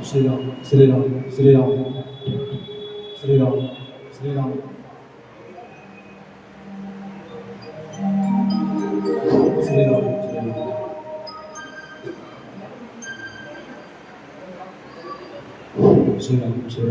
श्री राम श्री राम श्री राम श्री राम श्री राम श्री राम श्री राम श्री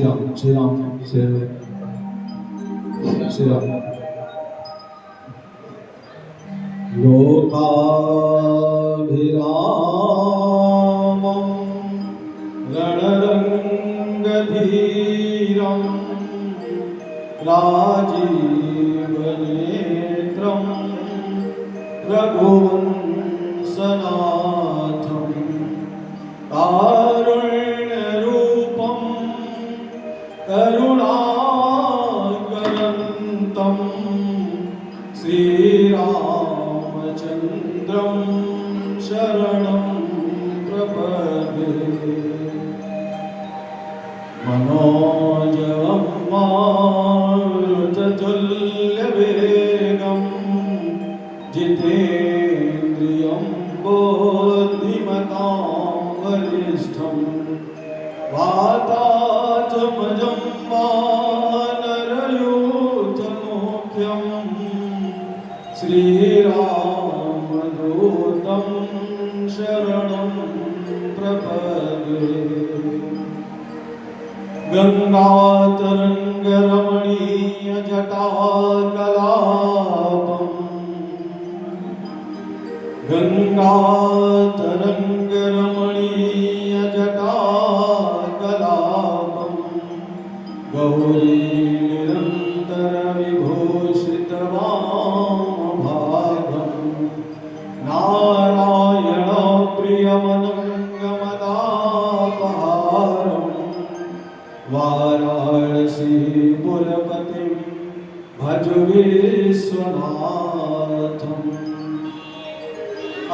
राम श्री राम श्री राम श्री राम लोकाभिरामं रणरङ्गधीरं राजीवनेत्रं रघुवंशनाथं कारुण्यरूपं करुणाकरन्तं श्रीरामचन्द्रं शरणं प्रपद्ये मनोजवं मारुततुल्यवेगं जितेन्द्रियं बुद्धिमतां वरिष्ठं वातात्मजं वानरयूथमुख्यं श्रीरामदूतं शरणं प्रपद्ये गङ्गातरङ्गरमणीयजटाकलापम् गङ्गातरङ्गरमणीयजटाकलापम् गौरीनिरन्तरविभूषितवामभागम् नारायणप्रियमनङ्गमदापहारम् वाराणसीपुरपतिं भज विश्वनाथम्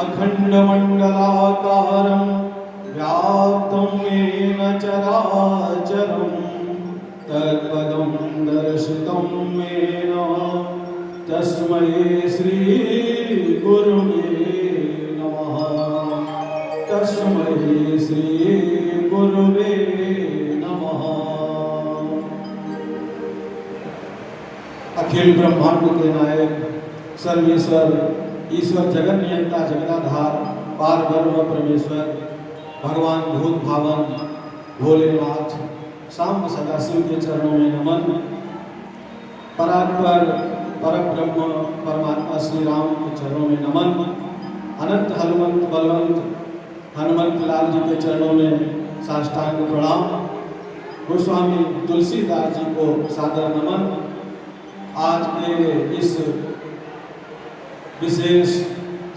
अखण्डमण्डलाकारं व्याप्तं येन चराचरं तत्पदं दर्शितं येन तस्मै श्रीगुरुवे नमः तस्मै श्रीगुरुवे नमः। अखिल ब्रह्मांड के नायक सर्वेश्वर ईश्वर जगन नियंता जगदाधार पार ब्रह्म परमेश्वर भगवान भूत भावन भोलेनाथ सांब सदाशिव के चरणों में नमन। परात्पर परम ब्रह्म परमात्मा श्री राम के चरणों में नमन। अनंत हनुमंत बलवंत हनुमंत लाल जी के चरणों में साष्टांग प्रणाम। गोस्वामी तुलसीदास जी को सादर नमन। आज के इस विशेष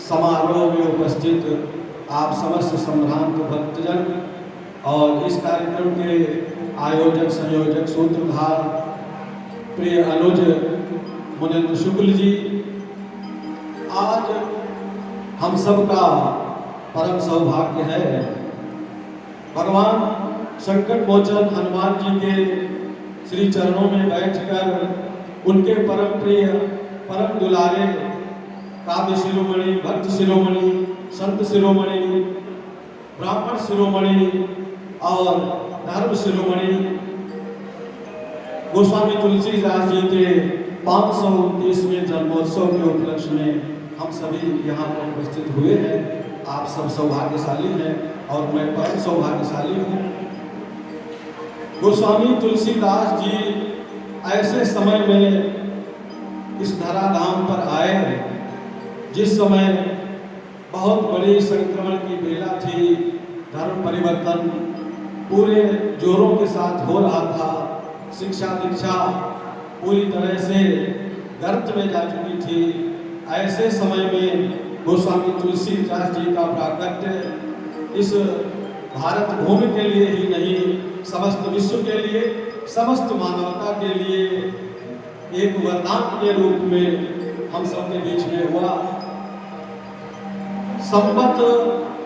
समारोह में उपस्थित आप समस्त संभ्रांत भक्तजन और इस कार्यक्रम के आयोजक संयोजक सूत्रधार प्रिय अनुज मुनिंद्र शुक्ल जी, आज हम सब का परम सौभाग्य है भगवान संकट मोचन हनुमान जी के श्री चरणों में बैठकर उनके परम प्रिय परम दुलारे काव्य शिरोमणि भक्त शिरोमणि संत शिरोमणि ब्राह्मण शिरोमणि और धर्म शिरोमणि गोस्वामी तुलसीदास जी के 529वें जन्मोत्सव के उपलक्ष्य में हम सभी यहाँ पर उपस्थित हुए हैं। आप सब सौभाग्यशाली हैं और मैं परम सौभाग्यशाली हूँ। गोस्वामी तुलसीदास जी ऐसे समय में इस धराधाम पर आए जिस समय बहुत बड़ी संक्रमण की बेला थी, धर्म परिवर्तन पूरे जोरों के साथ हो रहा था। शिक्षा दीक्षा पूरी तरह से गर्त में जा चुकी थी। ऐसे समय में गोस्वामी तुलसीदास जी का प्राकट्य इस भारत भूमि के लिए ही नहीं, समस्त विश्व के लिए, समस्त मानवता के लिए एक वरदान के रूप में हम सबके बीच में हुआ। संवत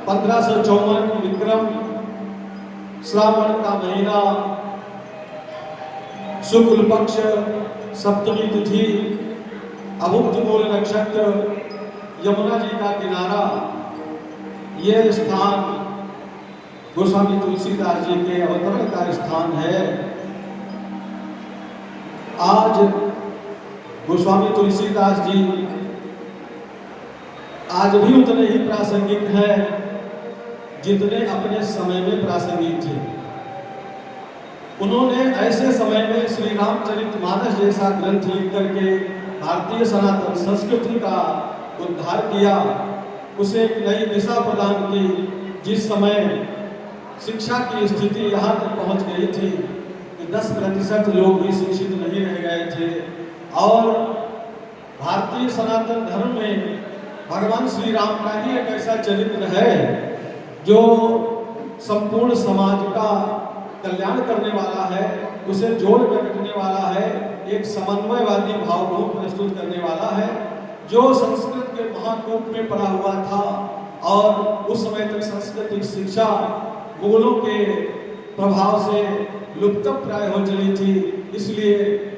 1554 विक्रम श्रावण का महीना, शुक्ल पक्ष सप्तमी तिथि, अभुक्त मूल नक्षत्र, यमुना जी का किनारा, यह स्थान गोस्वामी तुलसीदास जी के अवतरण का स्थान है। आज गोस्वामी तुलसीदास जी आज भी उतने ही प्रासंगिक हैं जितने अपने समय में प्रासंगिक थे। उन्होंने ऐसे समय में श्री रामचरितमानस जैसा ग्रंथ लिख करके भारतीय सनातन संस्कृति का उद्धार किया, उसे एक नई दिशा प्रदान की। जिस समय शिक्षा की स्थिति यहाँ तक पहुँच गई थी कि 10% लोग भी शिक्षित नहीं रह गए थे, और भारतीय सनातन धर्म में भगवान श्री राम का ही एक ऐसा चरित्र है जो संपूर्ण समाज का कल्याण करने वाला है, उसे जोड़ कर रखने वाला है, एक समन्वयवादी भाव को प्रस्तुत करने वाला है, जो संस्कृत के महाकूप में पड़ा हुआ था और उस समय तक सांस्कृतिक शिक्षा मुगलों के प्रभाव से लुप्त प्राय हो चली थी। इसलिए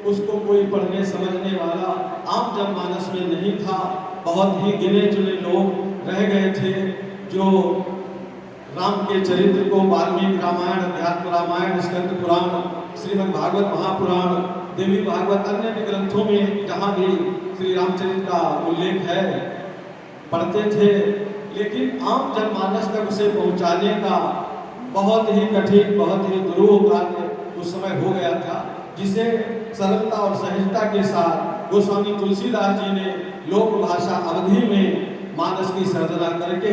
उसको कोई पढ़ने समझने वाला आम जनमानस में नहीं था। बहुत ही गिने चुने लोग रह गए थे जो राम के चरित्र को वाल्मीकि रामायण, अध्यात्म रामायण, स्कंद पुराण, श्रीमद् भागवत महापुराण, देवी भागवत, अन्य भी ग्रंथों में जहाँ भी श्री रामचरित्र का उल्लेख है पढ़ते थे, लेकिन आम जनमानस तक उसे पहुँचाने का बहुत ही कठिन, बहुत ही दुरूह कार्य उस समय हो गया था, जिसे सरलता और सहजता के साथ गोस्वामी तुलसीदास जी ने लोक भाषा अवधि में मानस की सर्जना करके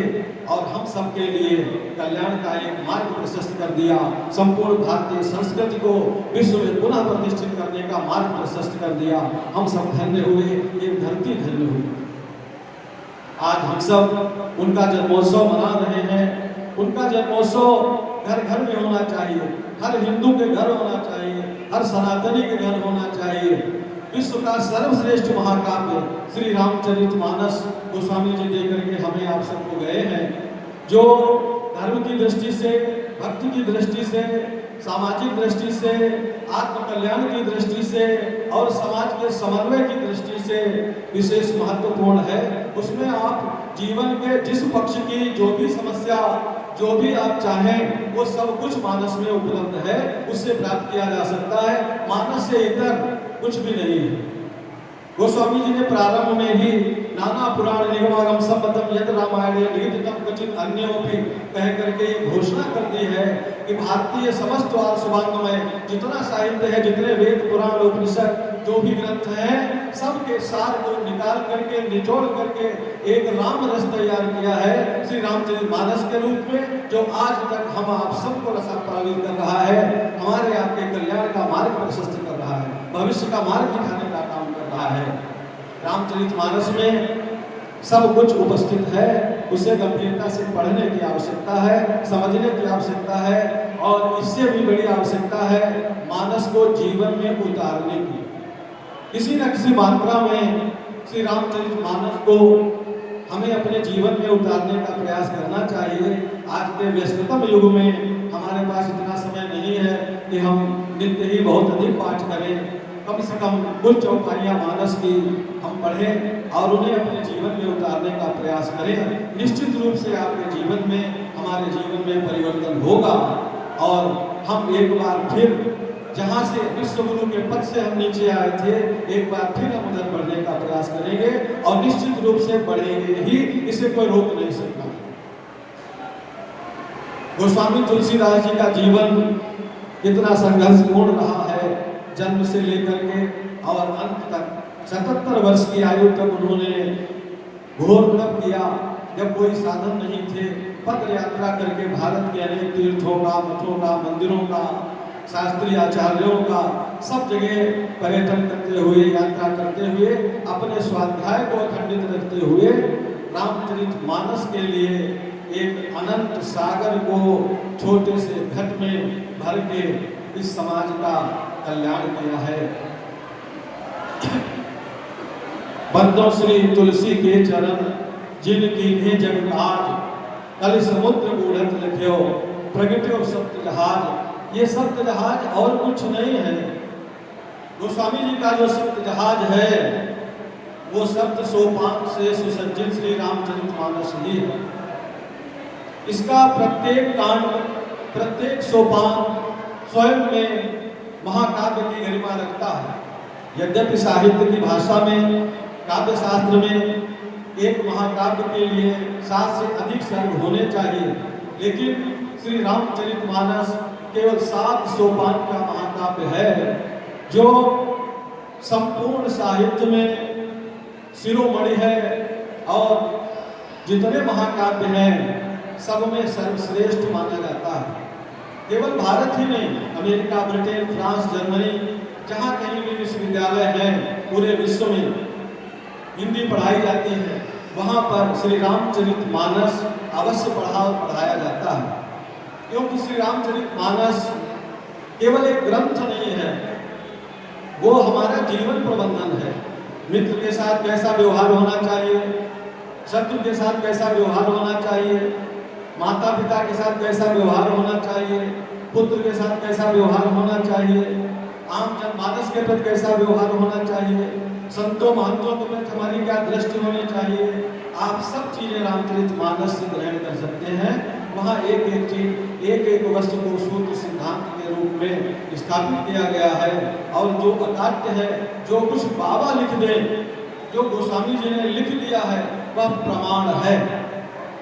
और हम सबके लिए कल्याण का एक मार्ग प्रशस्त कर दिया। संपूर्ण भारतीय संस्कृति को विश्व में पुनः प्रतिष्ठित करने का मार्ग प्रशस्त कर दिया। हम सब धन्य हुए, एक धरती धन्य हुई। आज हम सब उनका जन्मोत्सव मना रहे हैं। उनका जन्मोत्सव घर घर में होना चाहिए, हर हिंदू के घर होना चाहिए, हर सनातनी के घर होना चाहिए। विश्व का सर्वश्रेष्ठ महाकाव्य श्री रामचरितमानस गोस्वामी जी दे करके हमें आप सबको गए हैं, जो धर्म की दृष्टि से, भक्ति की दृष्टि से, सामाजिक दृष्टि से, आत्म कल्याण की दृष्टि से और समाज के समन्वय की दृष्टि से विशेष महत्वपूर्ण है। उसमें आप जीवन के जिस पक्ष की जो भी समस्या, जो भी आप चाहें, वो सब कुछ मानस में उपलब्ध है, उससे प्राप्त किया जा सकता है। मानस से इतर कुछ भी नहीं है। गोस्वामी जी ने प्रारंभ में ही नाना पुराण निगमागम सम्मतम यद रामायणे निहितम क्वचित अन्योपि कह करके ये घोषणा कर दी है कि भारतीय समस्त शुभांगमय जितना साहित्य है, जितने वेद पुराण उपनिषद जो भी ग्रंथ हैं, सबके सार को निकाल करके, निचोड़ करके एक राम रस तैयार किया है श्री रामचरितमानस के रूप में, जो आज तक हम आप सबको रसापालित कर रहा है, हमारे आपके कल्याण का मार्ग प्रशस्त कर रहा है, भविष्य का मार्ग दिखाने का काम कर रहा है। रामचरितमानस में सब कुछ उपस्थित है, उसे गंभीरता से पढ़ने की आवश्यकता है, समझने की आवश्यकता है, और इससे भी बड़ी आवश्यकता है मानस को जीवन में उतारने की। किसी न किसी मात्रा में श्री रामचरितमानस को हमें अपने जीवन में उतारने का प्रयास करना चाहिए। आज के व्यस्ततम युग में हमारे पास इतना समय नहीं है कि हम नित्य ही बहुत अधिक पाठ करें। कम से कम कुछ चौपाइयाँ मानस की हम पढ़ें और उन्हें अपने जीवन में उतारने का प्रयास करें। निश्चित रूप से आपके जीवन में, हमारे जीवन में परिवर्तन होगा और हम एक बार फिर जहाँ से विश्वगुरु के पद से हम नीचे आए थे, एक बार फिर हम उधर बढ़ने का प्रयास करेंगे और निश्चित रूप से बढ़ेंगे ही, इसे कोई रोक नहीं सकता। गोस्वामी तुलसीदास जी का जीवन कितना संघर्षपूर्ण रहा है, जन्म से लेकर के और अंत तक 77 वर्ष की आयु तक उन्होंने घोर तप किया, जब कोई साधन नहीं थे, पद यात्रा करके भारत के अनेक तीर्थों का, मठों का, मंदिरों का शास्त्रीय आचार्यों का सब जगह पर्यटन करते हुए, यात्रा करते हुए, अपने स्वाध्याय को अखंडित रखते हुए रामचरितमानस के लिए एक अनंत सागर को छोटे से घट में भर के इस समाज का कल्याण किया है। बंदो श्री तुलसी के चरण जिन कीन्हे जग काज, कल समुद्र बूढ़त लिख्यो प्रगट्यो सप्त जहाज। ये सप्त जहाज और कुछ नहीं है। गोस्वामी जी का जो सप्त जहाज है वो सप्त सोपान से सुसज्जित श्री रामचरितमानस ही है। इसका प्रत्येक कांड, प्रत्येक सोपान स्वयं में महाकाव्य की गरिमा रखता है। यद्यपि साहित्य की भाषा में, काव्य शास्त्र में एक महाकाव्य के लिए 7 से अधिक सर्ग होने चाहिए, लेकिन श्री रामचरितमानस केवल 7 सोपान का महाकाव्य है, जो संपूर्ण साहित्य में शिरोमणि है और जितने महाकाव्य हैं सब में सर्वश्रेष्ठ माना जाता है। केवल भारत ही नहीं, अमेरिका, ब्रिटेन, फ्रांस, जर्मनी, जहाँ कहीं भी विश्वविद्यालय हैं पूरे विश्व में हिंदी पढ़ाई जाती है, वहाँ पर श्री रामचरितमानस अवश्य पढ़ाया जाता है। क्योंकि श्री रामचरितमानस केवल एक ग्रंथ नहीं है, वो हमारा जीवन प्रबंधन है। मित्र के साथ कैसा व्यवहार होना चाहिए, शत्रु के साथ कैसा व्यवहार होना चाहिए, माता पिता के साथ कैसा व्यवहार होना चाहिए, पुत्र के साथ कैसा व्यवहार होना चाहिए, आम जनमानस के प्रति कैसा व्यवहार होना चाहिए, संतों महंतों के प्रति हमारी क्या दृष्टि होनी चाहिए, आप सब चीजें रामचरितमानस से ग्रहण कर सकते हैं। वहाँ एक एक चीज, एक एक वस्तु को सूत्र सिद्धांत के रूप में स्थापित किया गया है। और जो अकाट्य है, जो कुछ बाबा लिख दें, जो गोस्वामी जी ने लिख दिया है, वह प्रमाण है।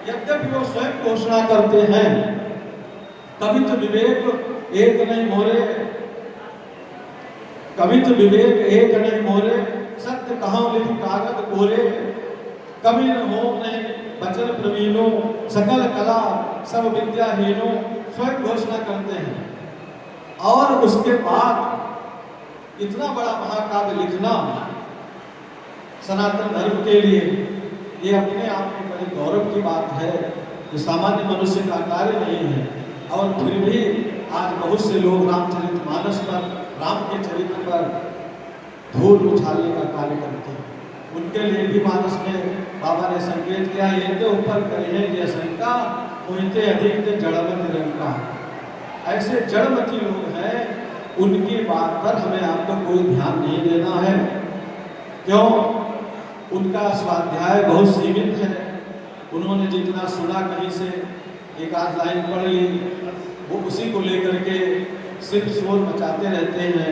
यद्यपि वो स्वयं घोषणा करते हैं, कवित विवेक एक नहीं मोरे, कवित विवेक एक नहीं मोरे, सत्य कहाँ लिख कागज कोरे, कवि न हो नहीं बचन प्रवीणों, सकल कला सब विद्याहीनों, स्वयं घोषणा करते हैं। और उसके बाद इतना बड़ा महाकाव्य लिखना सनातन धर्म के लिए ये अपने आप में बड़े गौरव की बात है। ये सामान्य मनुष्य का कार्य नहीं है। और फिर भी आज बहुत से लोग रामचरितमानस पर, राम के चरित्र पर धूल उछालने का कार्य करते हैं। उनके लिए भी मानस में बाबा ने संकेत किया, ये तो ऊपर करे ये शंका, उनके अधिक जड़मति रंग का। ऐसे जड़मती लोग हैं, उनकी बात पर हमें आपको कोई ध्यान नहीं देना है। क्यों? उनका स्वाध्याय बहुत सीमित है। उन्होंने जितना सुना कहीं से एक आध लाइन पढ़ ली, वो उसी को लेकर के सिर्फ शोर मचाते रहते हैं।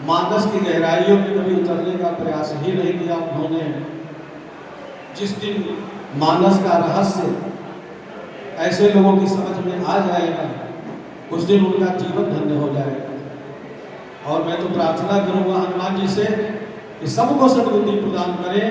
मानस की गहराइयों में कभी उतरने का प्रयास ही नहीं किया उन्होंने। जिस दिन मानस का रहस्य ऐसे लोगों की समझ में आ जाएगा, उस दिन उनका जीवन धन्य हो जाएगा। और मैं तो प्रार्थना करूंगा हनुमान जी से कि सबको सद्बुद्धि प्रदान करें,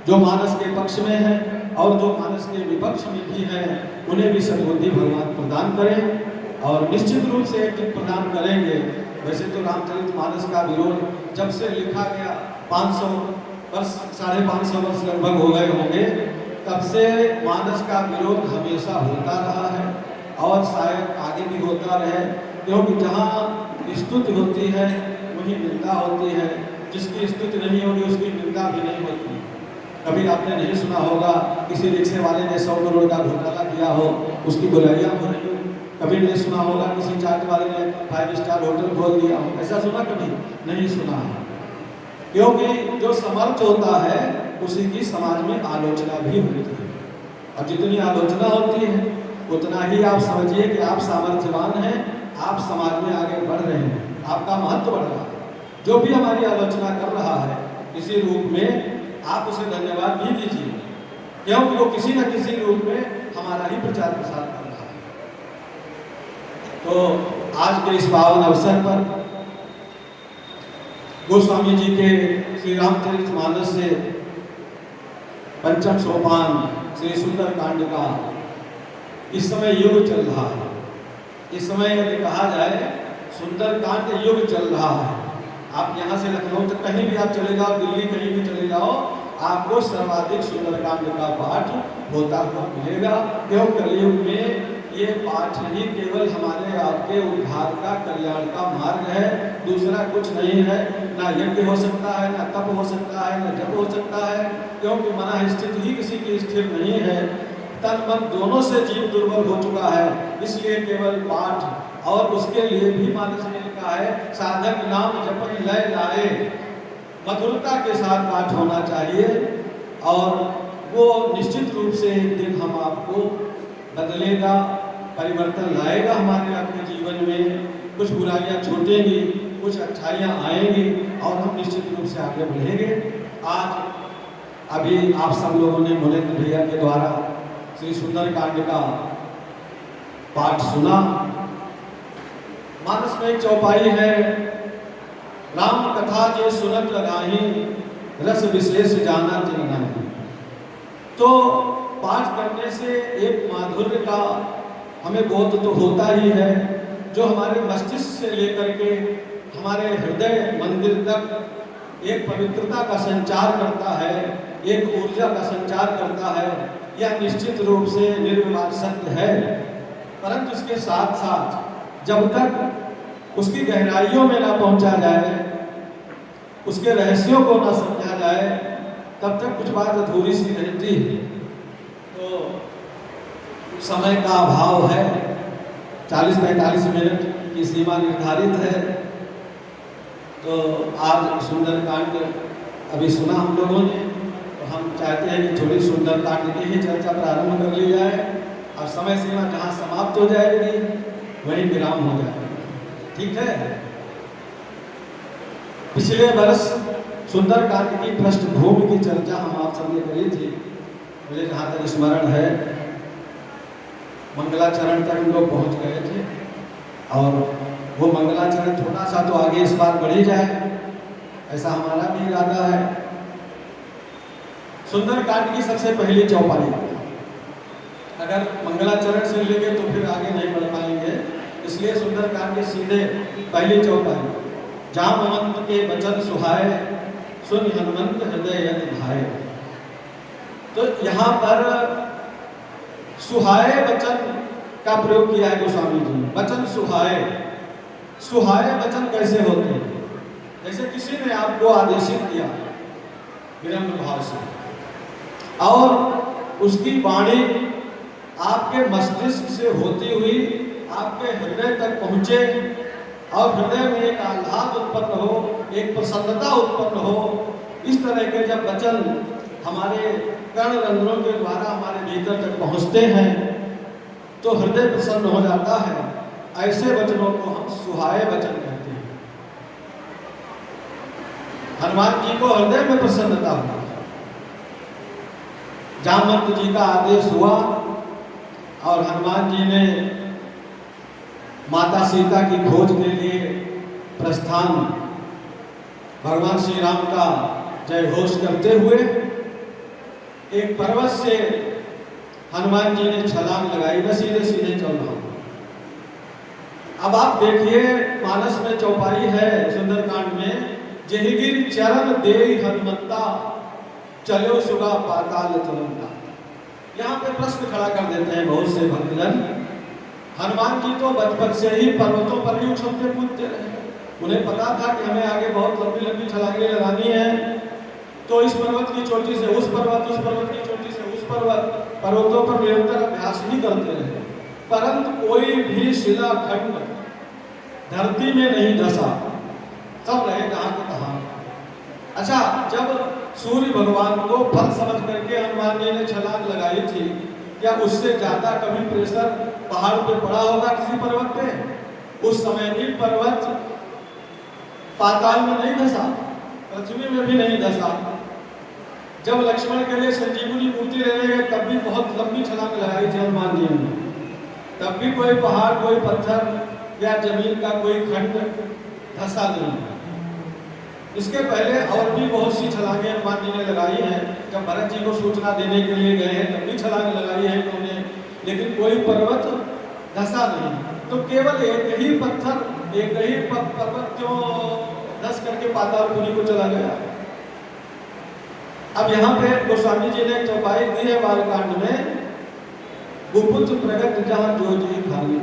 जो मानस के पक्ष में है और जो मानस के विपक्ष में भी है, उन्हें भी सद्बुद्धि भगवान प्रदान करें। और निश्चित रूप से एक दिन प्रदान करेंगे। वैसे तो रामचरितमानस का विरोध जब से लिखा गया 500 वर्ष, 550 वर्ष लगभग हो गए होंगे, तब से मानस का विरोध हमेशा होता रहा है और शायद आगे भी होता रहे। क्योंकि जहाँ स्तुति होती है वहीं निंदा होती है, जिसकी स्तुति नहीं होगी उसकी निंदा भी नहीं होती। कभी आपने नहीं सुना होगा किसी रिक्शे वाले ने 100 करोड़ का घोटाला किया हो, उसकी बुराइयां हो रही हो। कभी नहीं सुना होगा किसी चाट वाले ने 5 स्टार होटल खोल दिया हो, ऐसा सुना कभी नहीं सुना है। क्योंकि जो समर्थ होता है उसी की समाज में आलोचना भी होती है, और जितनी आलोचना होती है उतना ही आप समझिए कि आप सामर्थ्यवान हैं, आप समाज में आगे बढ़ रहे हैं, आपका महत्व बढ़ रहा है। जो भी हमारी आलोचना कर रहा है किसी रूप में, आप उसे धन्यवाद भी दीजिए, क्योंकि वो किसी न किसी रूप में हमारा ही प्रचार प्रसार कर रहा है। तो आज के इस पावन अवसर पर गोस्वामी जी के श्री रामचरितमानस से पंचम सोपान श्री सुंदरकांड का इस समय युग चल रहा है। इस समय यदि कहा जाए सुंदरकांड युग चल रहा है। आप यहाँ से लखनऊ तक कहीं भी आप चले जाओ, दिल्ली कहीं भी चले जाओ, आपको सर्वाधिक सुंदरकांड का पाठ होता हुआ मिलेगा। क्यों? कलयुग में ये पाठ ही केवल हमारे आपके उद्धार का, कल्याण का मार्ग है, दूसरा कुछ नहीं है। ना यज्ञ हो सकता है, ना तप हो सकता है, ना जप हो सकता है, क्योंकि मन स्थिति ही किसी की स्थिर नहीं है। तन मन दोनों से जीव दुर्बल हो चुका है, इसलिए केवल पाठ, और उसके लिए भी मानस में लिखा है, साधक नाम जपन लय लाए, मधुरता के साथ पाठ होना चाहिए, और वो निश्चित रूप से एक दिन हम आपको बदलेगा, परिवर्तन लाएगा हमारे आपके जीवन में। कुछ बुराइयां छूटेंगी, कुछ अच्छाइयां आएंगी, और हम निश्चित रूप से आगे बढ़ेंगे। आज अभी आप सब लोगों ने मुनेन्द्र भैया के द्वारा श्री सुंदरकांड का पाठ सुना। मानस में एक चौपाई है, राम कथा जे सुनत लगाही, रस विशेष जाना तिन नहीं। तो पाठ करने से एक माधुर्य का हमें बोध तो होता ही है, जो हमारे मस्तिष्क से लेकर के हमारे हृदय मंदिर तक एक पवित्रता का संचार करता है, एक ऊर्जा का संचार करता है। यह निश्चित रूप से निर्विवाद सत्य है, परंतु इसके साथ साथ जब तक उसकी गहराइयों में ना पहुंचा जाए, उसके रहस्यों को ना समझा जाए, तब तक कुछ बात अधूरी सी रहती है। तो समय का अभाव है, 40-45 मिनट की सीमा निर्धारित है। तो आज सुंदरकांड अभी सुना हम लोगों ने, तो हम चाहते हैं कि थोड़ी सुंदरकांड की ही चर्चा प्रारंभ कर ली जाए, और समय सीमा जहाँ समाप्त हो जाएगी वहीं विराम हो जाएगा। ठीक है? पिछले वर्ष सुंदरकांड की पृष्ठभूमि की चर्चा हम आप सबने करी थी। मुझे जहाँ तक स्मरण है, मंगलाचरण तक हम लोग पहुँच गए थे, और वो मंगलाचरण थोड़ा सा तो आगे इस बार बढ़ी जाए, ऐसा हमारा भी इरादा है। सुंदरकांड की सबसे पहली चौपाई, अगर मंगलाचरण से लेंगे तो फिर आगे नहीं बढ़ पाएंगे, इसलिए सुंदरकांड के सीधे पहली चौपाई, जामवंत के वचन सुहाए, सुन हनुमंत हृदय यत भाए। तो यहाँ पर सुहाए वचन का प्रयोग किया है गोस्वामी जी। वचन सुहाए, सुहाए वचन कैसे होते हैं? जैसे किसी ने आपको आदेशित किया विनम्र भाव से, और उसकी वाणी आपके मस्तिष्क से होती हुई आपके हृदय तक पहुँचे, और हृदय में एक आह्लाद उत्पन्न हो, एक प्रसन्नता उत्पन्न हो। इस तरह के जब वचन हमारे कर्ण रंध्रों के द्वारा हमारे भीतर तक पहुँचते हैं, तो हृदय प्रसन्न हो जाता है। ऐसे वचनों को हम सुहाए वचन कहते हैं। हनुमान जी को हृदय में प्रसन्नता हुई, जामवंत जी का आदेश हुआ, और हनुमान जी ने माता सीता की खोज के लिए प्रस्थान भगवान श्री राम का जय घोष करते हुए एक पर्वत से हनुमान जी ने छलांग लगाई। मैं सीधे सीधे चल रहा हूं। अब आप देखिए, मानस में चौपाई है सुंदरकांड में, जहिगिर चरण दे हनुमंता, चलो सुगा पाताल तुरंता। यहाँ पे प्रश्न खड़ा कर देते हैं बहुत से भक्तजन, हनुमान जी तो बचपन से ही पर्वतों पर ही उछलते कूदते रहे, उन्हें पता था कि हमें आगे बहुत लंबी लंबी छलांगें लगानी है, तो इस पर्वत की चोटी से उस पर्वत, उस पर्वत की चोटी से उस पर्वत, पर्वतों पर निरंतर अभ्यास ही करते रहे, परंतु कोई भी शिलाखंड धरती में नहीं धसा, सब रहे जहाँ के तहाँ। अच्छा, जब सूर्य भगवान को फल समझ करके हनुमान जी ने छलांग लगाई थी, क्या उससे ज्यादा कभी प्रेशर पहाड़ पे पड़ा होगा किसी पर्वत पे? उस समय भी पर्वत पाताल में नहीं धसा, पृथ्वी में भी नहीं धसा। जब लक्ष्मण के लिए संजीवनी मूर्ति लेने गए, तब भी बहुत लंबी छलांग लगाई थी हनुमान जी ने, तब भी कोई पहाड़, कोई पत्थर या जमीन का कोई खंड धसा नहीं। इसके पहले और भी बहुत सी छलांगें हनुमान जी ने लगाई हैं। जब भरत जी को सूचना देने के लिए गए हैं, तब भी छलांग लगाई है उन्होंने, लेकिन कोई पर्वत धसा नहीं। तो केवल एक ही पत्थर एक ही पर्वत क्यों धस करके पातालपुरी को चला गया। अब यहाँ पे गोस्वामी जी ने चौपाई दी है बालकांड में, गुपुत्र प्रगट जहाँ जो जी खाली।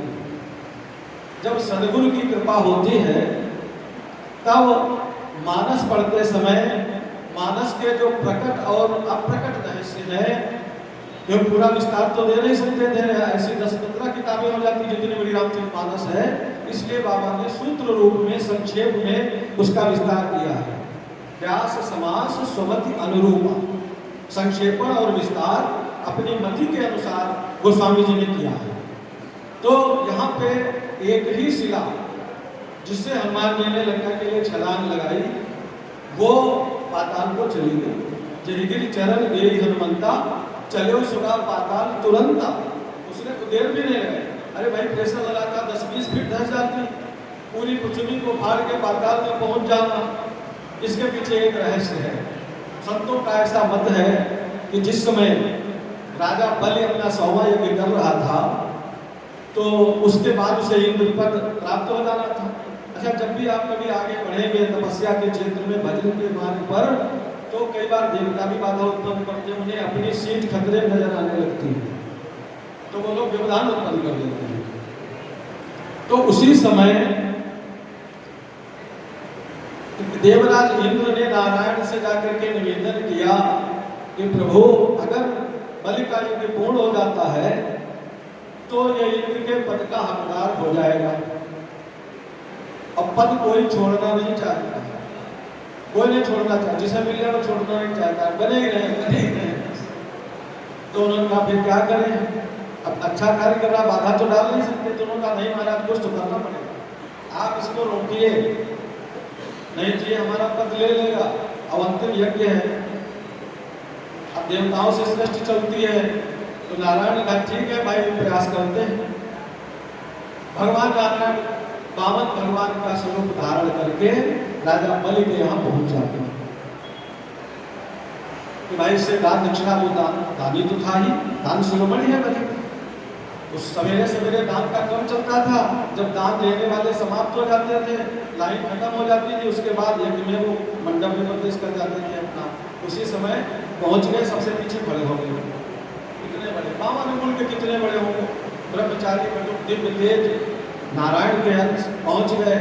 जब सदगुरु की कृपा होती है तब मानस पढ़ते समय मानस के जो प्रकट और अप्रकट रहस्य है, ये पूरा विस्तार तो दे नहीं सकते थे, ऐसी 10-15 किताबें हो जाती जितनी बड़ी रामचरितमानस है। इसलिए बाबा ने सूत्र रूप में संक्षेप में उसका विस्तार किया है। व्यास समास स्वमति अनुरूपा, संक्षेपण और विस्तार अपनी मति के अनुसार गोस्वामी जी ने किया है। तो यहाँ पे एक ही शिला जिससे हनुमान जी ने लंका के लिए छलांग लगाई, वो पाताल को चली गई। जहिगिरि चरण गई हनुमंता, चलो सुगा पाताल तुरंता। उसने तो देर भी नहीं लगाई। अरे भाई प्रेशर लगाता 10-20 फीट धस जाती, पूरी पृथ्वी को फाड़ के पाताल में पहुंच जाना। इसके पीछे एक रहस्य है। संतों का ऐसा मत है कि जिस समय राजा बलि अपना 100वां यज्ञ कर रहा था तो उसके बाद उसे इंद्र पद प्राप्त हो जाना था। अच्छा, जब भी आप कभी आगे बढ़ेंगे तपस्या के क्षेत्र में, भजन के मार्ग पर, तो कई बार देवता भी बाधा उत्पन्न करते हैं, उन्हें अपनी सीट खतरे में नजर आने लगती है, तो वो लोग व्यवधान उत्पन्न कर देते हैं। तो उसी समय देवराज इंद्र ने नारायण से जाकर के निवेदन किया कि प्रभु, अगर बलि का यज्ञ पूर्ण हो जाता है तो ये इंद्र के पद का हकदार हो जाएगा। अब पद कोई छोड़ना नहीं चाहता, कोई नहीं छोड़ना चाहता, जिसे मिल जाए वो छोड़ना नहीं चाहता, बने ही रहे। तो उन्होंने कहा फिर क्या करें, अब अच्छा कार्य कर रहा, बाधा तो डाल नहीं सकते। तो उन्होंने कहा नहीं महाराज, कुछ तो करना पड़ेगा, आप इसको रोकिए, नहीं चाहिए हमारा पद ले लेगा। अब अंतिम यज्ञ है, अब देवताओं से सृष्टि चलती है। तो नारायण ने कहा ठीक है भाई, प्रयास करते हैं। भगवान नारायण वामन भगवान का स्वरूप धारण करके राजा बलि के यहाँ पहुंच जाते हैं कि भाई इससे दान दक्षिणा, वो दानी तो था ही, दान शिरोमणि है बलि। उस सवेरे सवेरे दान का क्रम चलता था। जब दान लेने वाले समाप्त हो जाते थे, लाइन खत्म हो जाती थी, उसके बाद यज्ञ में वो मंडप में प्रवेश कर जाते थे अपना। उसी समय पहुंच गए, सबसे पीछे खड़े हो गए। कितने बड़े बाबा अनुकूल के, कितने बड़े होंगे, ब्रह्मचारी बटुक दिव्य तेज नारायण के अंश पहुंच गए।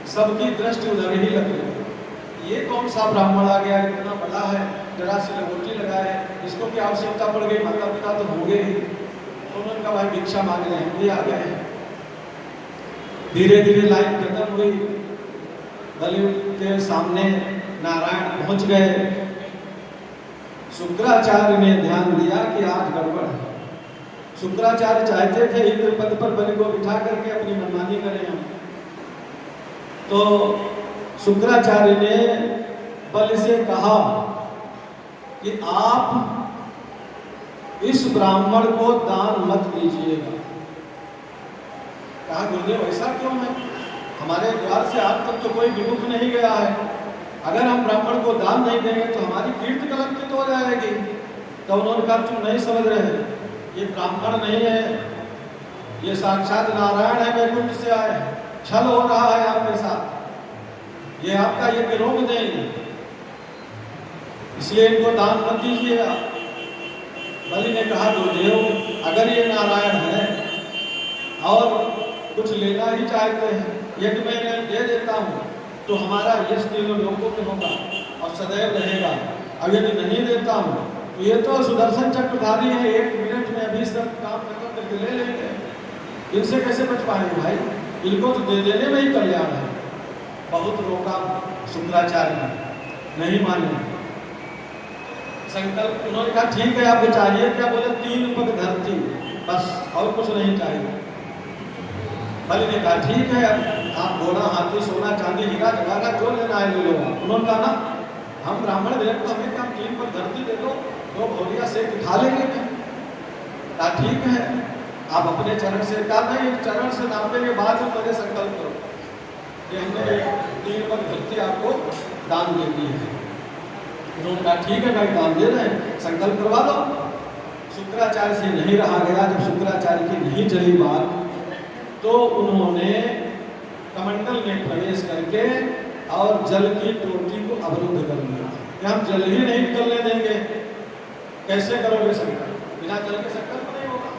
सबकी दृष्टि उधर ही लग गई। ये कौन सा ब्राह्मण आ गया, इतना बड़ा है, जरा सी लंगोटी लगाए, इसको क्या आवश्यकता पड़ गई, माता पिता तो होंगे ही। उन्होंने कहा भाई भिक्षा मांग रहे हैं, ये आ गए। धीरे धीरे लाइन खत्म हुई, बलि के सामने नारायण पहुंच गए। शुक्राचार्य ने ध्यान दिया कि आज गड़बड़ है। शुक्राचार्य चाहते थे इंद्र पद पर बलि को बिठा करके अपनी मनमानी करें हम। तो शुक्राचार्य ने बलि से कहा कि आप इस ब्राह्मण को दान मत दीजिएगा। कहा गुरुदेव ऐसा क्यों है, हमारे द्वार से आज तक तो कोई विमुख नहीं गया है, अगर हम ब्राह्मण को दान नहीं देंगे तो हमारी कीर्ति कलंकित हो जाएगी। तो उन्होंने कहा तुम नहीं समझ रहे, ये ब्राह्मण नहीं है, ये साक्षात नारायण है, वैकुंठ से आए, छल हो रहा है आपके साथ, ये आपका यज्ञ रोक देंगे, इसलिए इनको दान मत दीजिएगा। बलि ने कहा गुरुदेव अगर ये नारायण है और कुछ लेना ही चाहते हैं, यदि मैं इन्हें दे देता हूँ तो हमारा यश तीनों लोगों पे होगा और सदैव रहेगा, और यदि नहीं देता हूँ तो ये तो सुदर्शन चक्रधारी है, 1 मिनट में अभी सब काम खत्म करके ले लेंगे, इनसे कैसे बच पाएंगे भाई, इनको तो दे देने में ही कल्याण है। बहुत रोका शुक्राचार्य नहीं माने, संकल्प उन्होंने कहा ठीक है आपको चाहिए क्या, बोले 3 पग धरती बस, और कुछ नहीं चाहिए। बलि ने कहा ठीक है, आप घोड़ा हाथी सोना चांदी हीरा जवाहरात जो लेना है ले लो। उन्होंने कहा ना हम ब्राह्मण दे तो हमें क्या 3 पग धरती दे दो, 2 घोड़िया से उठा लेंगे। कहा ठीक है, आप अपने चरण से, कहा नहीं चरण से नापने के बाद में पहले संकल्प करो कि हमने 3 पग धरती आपको दान दे दी है। उन्होंने कहा ठीक है भाई दान दे रहे हैं, संकल्प करवा दो। शुक्राचार्य से नहीं रहा गया, जब शुक्राचार्य की नहीं चली बात तो उन्होंने कमंडल में प्रवेश करके और जल की टोटी को अवरुद्ध कर दिया कि हम जल ही नहीं निकलने देंगे। कैसे करोगे संकल्प? बिना जल के संकल्प नहीं होगा।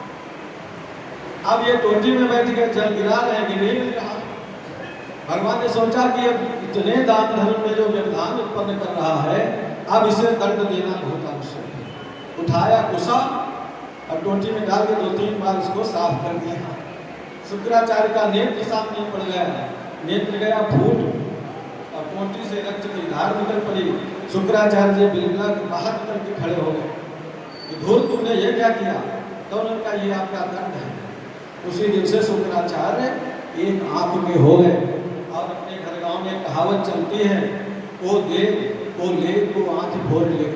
अब ये टोटी में बैठ के जल गिरा रहे हैं, गिर ही नहीं रहा। भगवान ने सोचा कि अब इतने दान धर्म में जो व्यवधान उत्पन्न कर रहा है, अब इसे दंड देना बहुत आवश्यक है। उठाया कुशा और टोटी में डाल के 2-3 बार उसको साफ कर दिया। शुक्राचार्य का नेत्र सामने पड़ गया, नेत्र गया फूट और टोटी से रक्त की धार निकल पड़ी। शुक्राचार्य जी बिल्कुल बाहर निकल के खड़े हो गए कि धूर्त तुमने ये क्या किया? तो उन्होंने कहा ये आपका दंड है। उसी दिन से शुक्राचार्य एक आंख के हो गए और अपने घर गांव में कहावत चलती है, वो दे वो ले वो आंख भोर ले।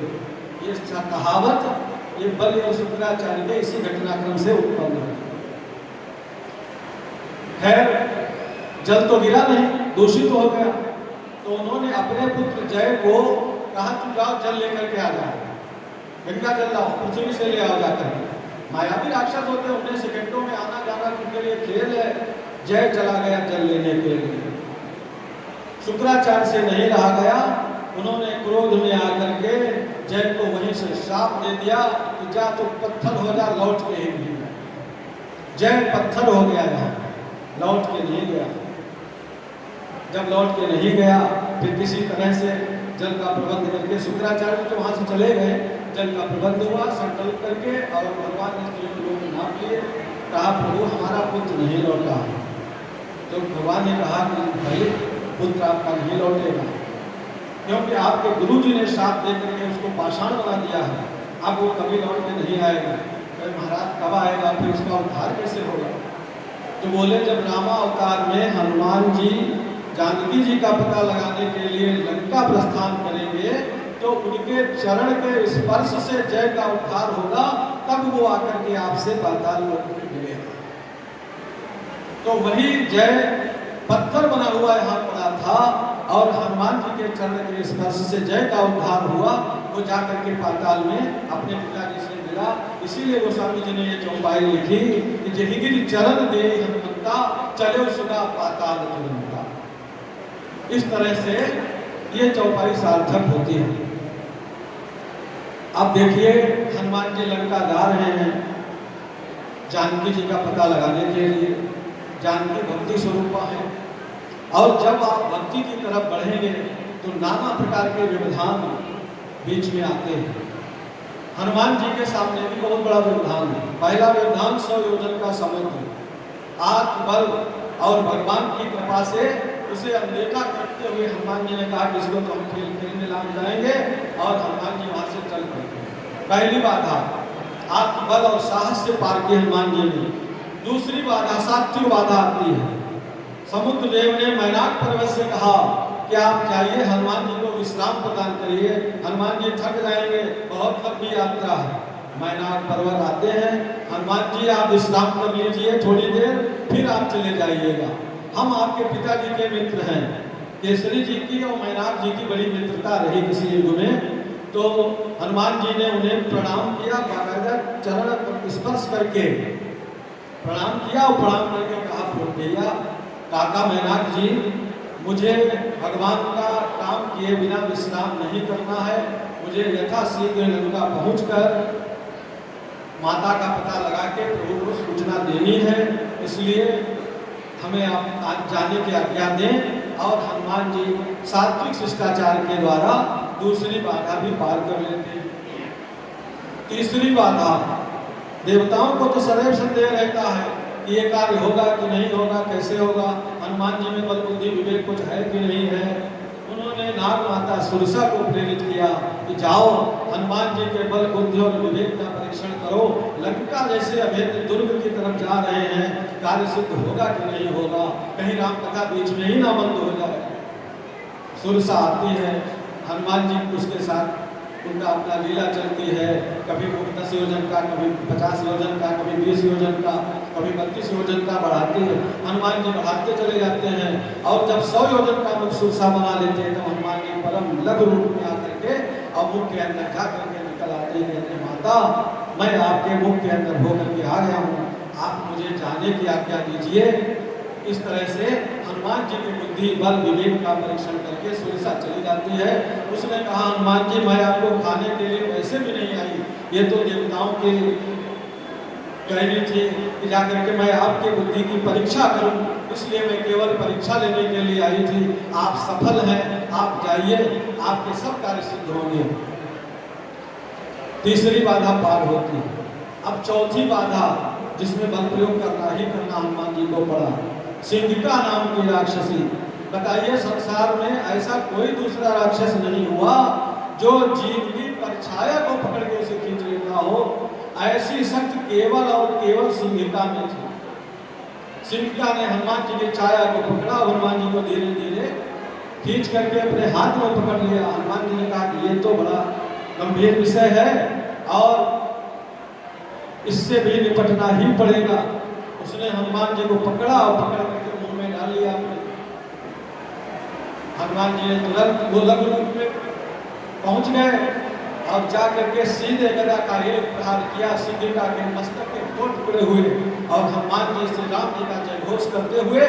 ये कहावत ये बलि और शुक्राचार्य के इसी घटनाक्रम से उत्पन्न है। खैर जल तो गिरा नहीं, दूषित हो गया, तो उन्होंने अपने पुत्र जय को कहा तू जाओ जल लेकर के आ जाओ, गंगा जल लाओ, पृथ्वी से ले आओ जाकर के। मायावी राक्षस होते हैं, उन्हें सेकंडों में आना जाना उनके लिए खेल है। जय चला गया जल लेने के लिए। शुक्राचार्य से नहीं रहा गया, उन्होंने क्रोध में आकर के जय को वहीं से श्राप दे दिया कि जा तो पत्थर हो जा, लौट के ही नहीं गया। जय पत्थर हो गया, यहाँ लौट के नहीं गया। जब लौट के नहीं गया फिर किसी तरह से जल का प्रबंध करके शुक्राचार्य तो वहाँ से चले गए। जल का प्रबंध हुआ संकल्प करके और भगवान ने लोग नाप लिए। कहा प्रभु हमारा पुत्र नहीं लौटा। तो भगवान ने कहा कि भाई पुत्र आपका नहीं लौटेगा, क्योंकि आपके गुरु जी ने श्राप दे करके उसको पाषाण बना दिया है, अब वो कभी लौट के नहीं आएगा। तो महाराज कब आएगा, फिर उसका उद्धार कैसे होगा? तो बोले जब रामा अवतार में हनुमान जी जानकी जी का पता लगाने के लिए लंका प्रस्थान करेंगे तो उनके चरण के स्पर्श से जय का उद्धार होगा, तब वो आकर के आपसे पाताल लोक में मिलेगा। तो वही जय पत्थर बना हुआ यहाँ पड़ा था और हनुमान जी के चरण के स्पर्श से जय का उद्धार हुआ। वो जाकर के पाताल में अपने पिताजी से मिला। इसीलिए गोस्वामी जी ने ये चौपाई लिखी कि जहिगिरि चरण दे हनुमंता चलो सुना पाताल तुरंता। इस तरह से ये चौपाई सार्थक होती है। अब देखिए हनुमान जी लंका जा रहे हैं जानकी जी का पता लगाने के लिए। जानकी भक्ति स्वरूपा है और जब आप भक्ति की तरफ बढ़ेंगे तो नाना प्रकार के व्यवधान बीच में आते हैं। हनुमान जी के सामने भी बहुत बड़ा व्यवधान है। पहला व्यवधान 100 योजन का समुद्र, आत्मबल और भगवान की कृपा से उसे अनदेखा करते हुए हनुमान जी ने कहा कि इसको तो हम खेल में लाम जाएंगे और हनुमान जी वहां से चल पड़े। पहली बाधा आत्मबल और साहस से पार की हनुमान जी ने। दूसरी बाधा सात्विक बाधा आती है। समुद्र देव ने मैनाक पर्वत से कहा कि आप जाइए हनुमान जी को विश्राम प्रदान करिए, हनुमान जी थक जाएंगे, बहुत लंबी यात्रा है। मैनाक पर्वत आते हैं, हनुमान जी आप विश्राम कर लीजिए थोड़ी देर, फिर आप चले जाइएगा। हम आपके पिताजी के मित्र हैं। केसरी जी की और मैनाक जी की बड़ी मित्रता रही किसी युग में। तो हनुमान जी ने उन्हें प्रणाम किया, बाकायदा चरण स्पर्श करके प्रणाम किया और प्रणाम करके कहा भैया काका मैनाक जी, मुझे भगवान का काम किए बिना विश्राम नहीं करना है। मुझे यथाशीघ्र लंका पहुंचकर माता का पता लगा के प्रभु को सूचना देनी है, इसलिए हमें आप आज जाने की आज्ञा दें। और हनुमान जी सात्विक शिष्टाचार के द्वारा दूसरी बाधा भी पार कर लेते हैं। तीसरी बाधा, देवताओं को तो सदैव संदेह रहता है कि ये कार्य होगा कि नहीं होगा, कैसे होगा, हनुमान जी में बल बुद्धि विवेक कुछ है कि नहीं है। उन्होंने नाग माता सुरसा को प्रेरित किया कि जाओ हनुमान जी के बल बुद्धि और विवेक का परीक्षण करो। लंका जैसे अभेद्य दुर्ग की तरफ जा रहे हैं, कार्य सिद्ध होगा कि नहीं होगा, कहीं राम कथा बीच में ही ना बंद हो जाए। सुरसा आती है, हनुमान जी उसके साथ उनका अपना लीला चलती है। कभी वो 10 योजन का, कभी 50 योजन का, कभी 20 योजन का, कभी 32 योजन का बढ़ाती है। हनुमान जी बढ़ाते चले जाते हैं और जब 100 योजन का मुख सुरसा बना लेते हैं तो हनुमान जी परम लघु रूप में आकर के और मुख के अंदर जा करके निकल आते हैं। कहते माता मैं आपके मुख के अंदर होकर के आ गया हूँ, आप मुझे जाने की आज्ञा दीजिए। इस तरह से हनुमान हनुमान जी की बुद्धि बल विवेक का परीक्षण करके सुरसा चली जाती है। उसने कहा हनुमान जी मैं आपको खाने के लिए वैसे भी नहीं आई, ये तो देवताओं के कहनी थी कि जाकर के मैं आपकी बुद्धि की परीक्षा करूं, इसलिए मैं केवल परीक्षा लेने के लिए आई थी। आप सफल हैं, आप जाइए, आपके सब कार्य सिद्ध होंगे। तीसरी बाधा पार होती है। अब चौथी बाधा जिसमें बल प्रयोग करना ही करना हनुमान जी को पड़ा, सिंहिका नाम की राक्षसी। बताइए संसार में ऐसा कोई दूसरा राक्षस नहीं हुआ जो जीव की परछाया को पकड़ के उसे खींच लेता हो, ऐसी शक्ति केवल और केवल सिंहिका में थी। सिंहिका ने हनुमान जी की छाया को पकड़ा, हनुमान जी को धीरे धीरे खींच करके अपने हाथ में पकड़ लिया। हनुमान जी ने कहा कि ये तो बड़ा गंभीर विषय है और इससे भी निपटना ही पड़ेगा। उसने हनुमान जी को पकड़ा और पकड़ करके मुंह में डाल लिया। हनुमान जी ने तुरंत गोलक रूप में पहुंच गए और जा करके सीधे गदा का एक प्रहार किया। सिंहिका के मस्तक के दो टुकड़े हुए और हनुमान जी श्री राम जी का जय घोष करते हुए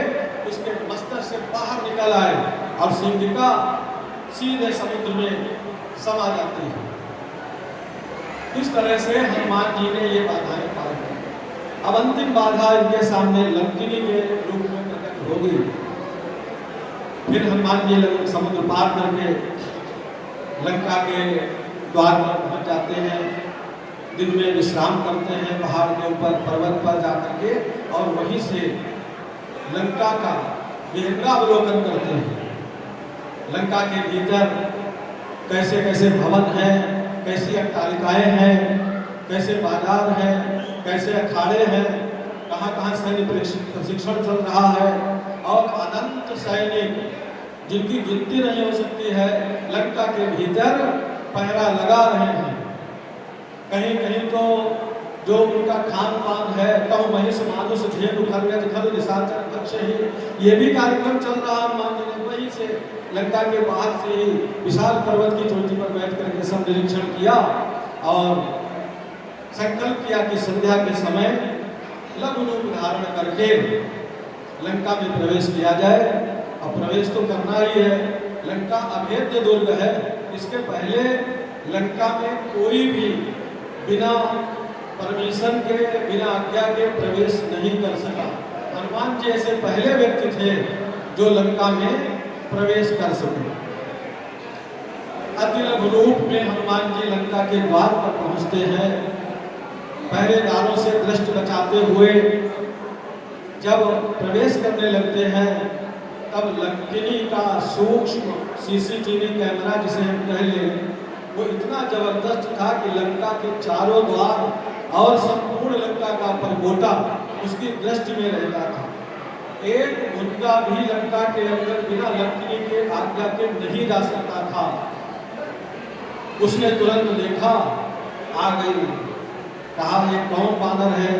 उसके मस्तक से बाहर निकल आए और सिंहिका सीधे समुद्र में समा जाती है। इस तरह से हनुमान जी ने ये बाधाएं पार की। अब अंतिम बाधा इनके सामने लंकिनी के रूप में प्रकट हो गई। फिर हनुमान जी समुद्र पार करके लंका के द्वार पर पहुंच जाते हैं। दिन में विश्राम करते हैं पहाड़ के ऊपर पर्वत पर जाकर के और वहीं से लंका का विहंगावलोकन करते हैं। लंका के भीतर कैसे कैसे भवन हैं, कैसी अट्टालिकाएं हैं, कैसे बाजार हैं, कैसे अखाड़े हैं, कहाँ कहाँ सैन्य प्रशिक्षण चल रहा है और अनंत सैनिक जिनकी गिनती नहीं हो सकती है लंका के भीतर पहरा लगा रहे हैं। कहीं कहीं तो जो उनका खान पान है कहूँ महिष मानुष धेनु खरगज खल निशाचर भक्षही, ये भी कार्यक्रम चल रहा है। हनुमान जी ने वहीं से लंका के बाहर से ही विशाल पर्वत की चोटी पर बैठ करके सब निरीक्षण किया और संकल्प किया कि संध्या के समय लघु रूप धारण करके लंका में प्रवेश किया जाए। अब प्रवेश तो करना ही है, लंका अभेद्य दुर्ग है। इसके पहले लंका में कोई भी बिना परमिशन के बिना आज्ञा के प्रवेश नहीं कर सका। हनुमान जी ऐसे पहले व्यक्ति थे जो लंका में प्रवेश कर सके। अति लघु रूप में हनुमान जी लंका के द्वार पर पहुंचते हैं। पहरेदारों से दृष्टि बचाते हुए जब प्रवेश करने लगते हैं तब लंकिनी का सूक्ष्म सीसीटीवी कैमरा जिसे हम कह लें वो इतना जबरदस्त था कि लंका के चारों द्वार और संपूर्ण लंका का परगोटा उसकी दृष्टि में रहता था। एक मुद्दा भी लंका के अंदर बिना लंकिनी के आज्ञा के नहीं जा सकता था। उसने तुरंत देखा, आ गई, कहा ये कौन बानर है।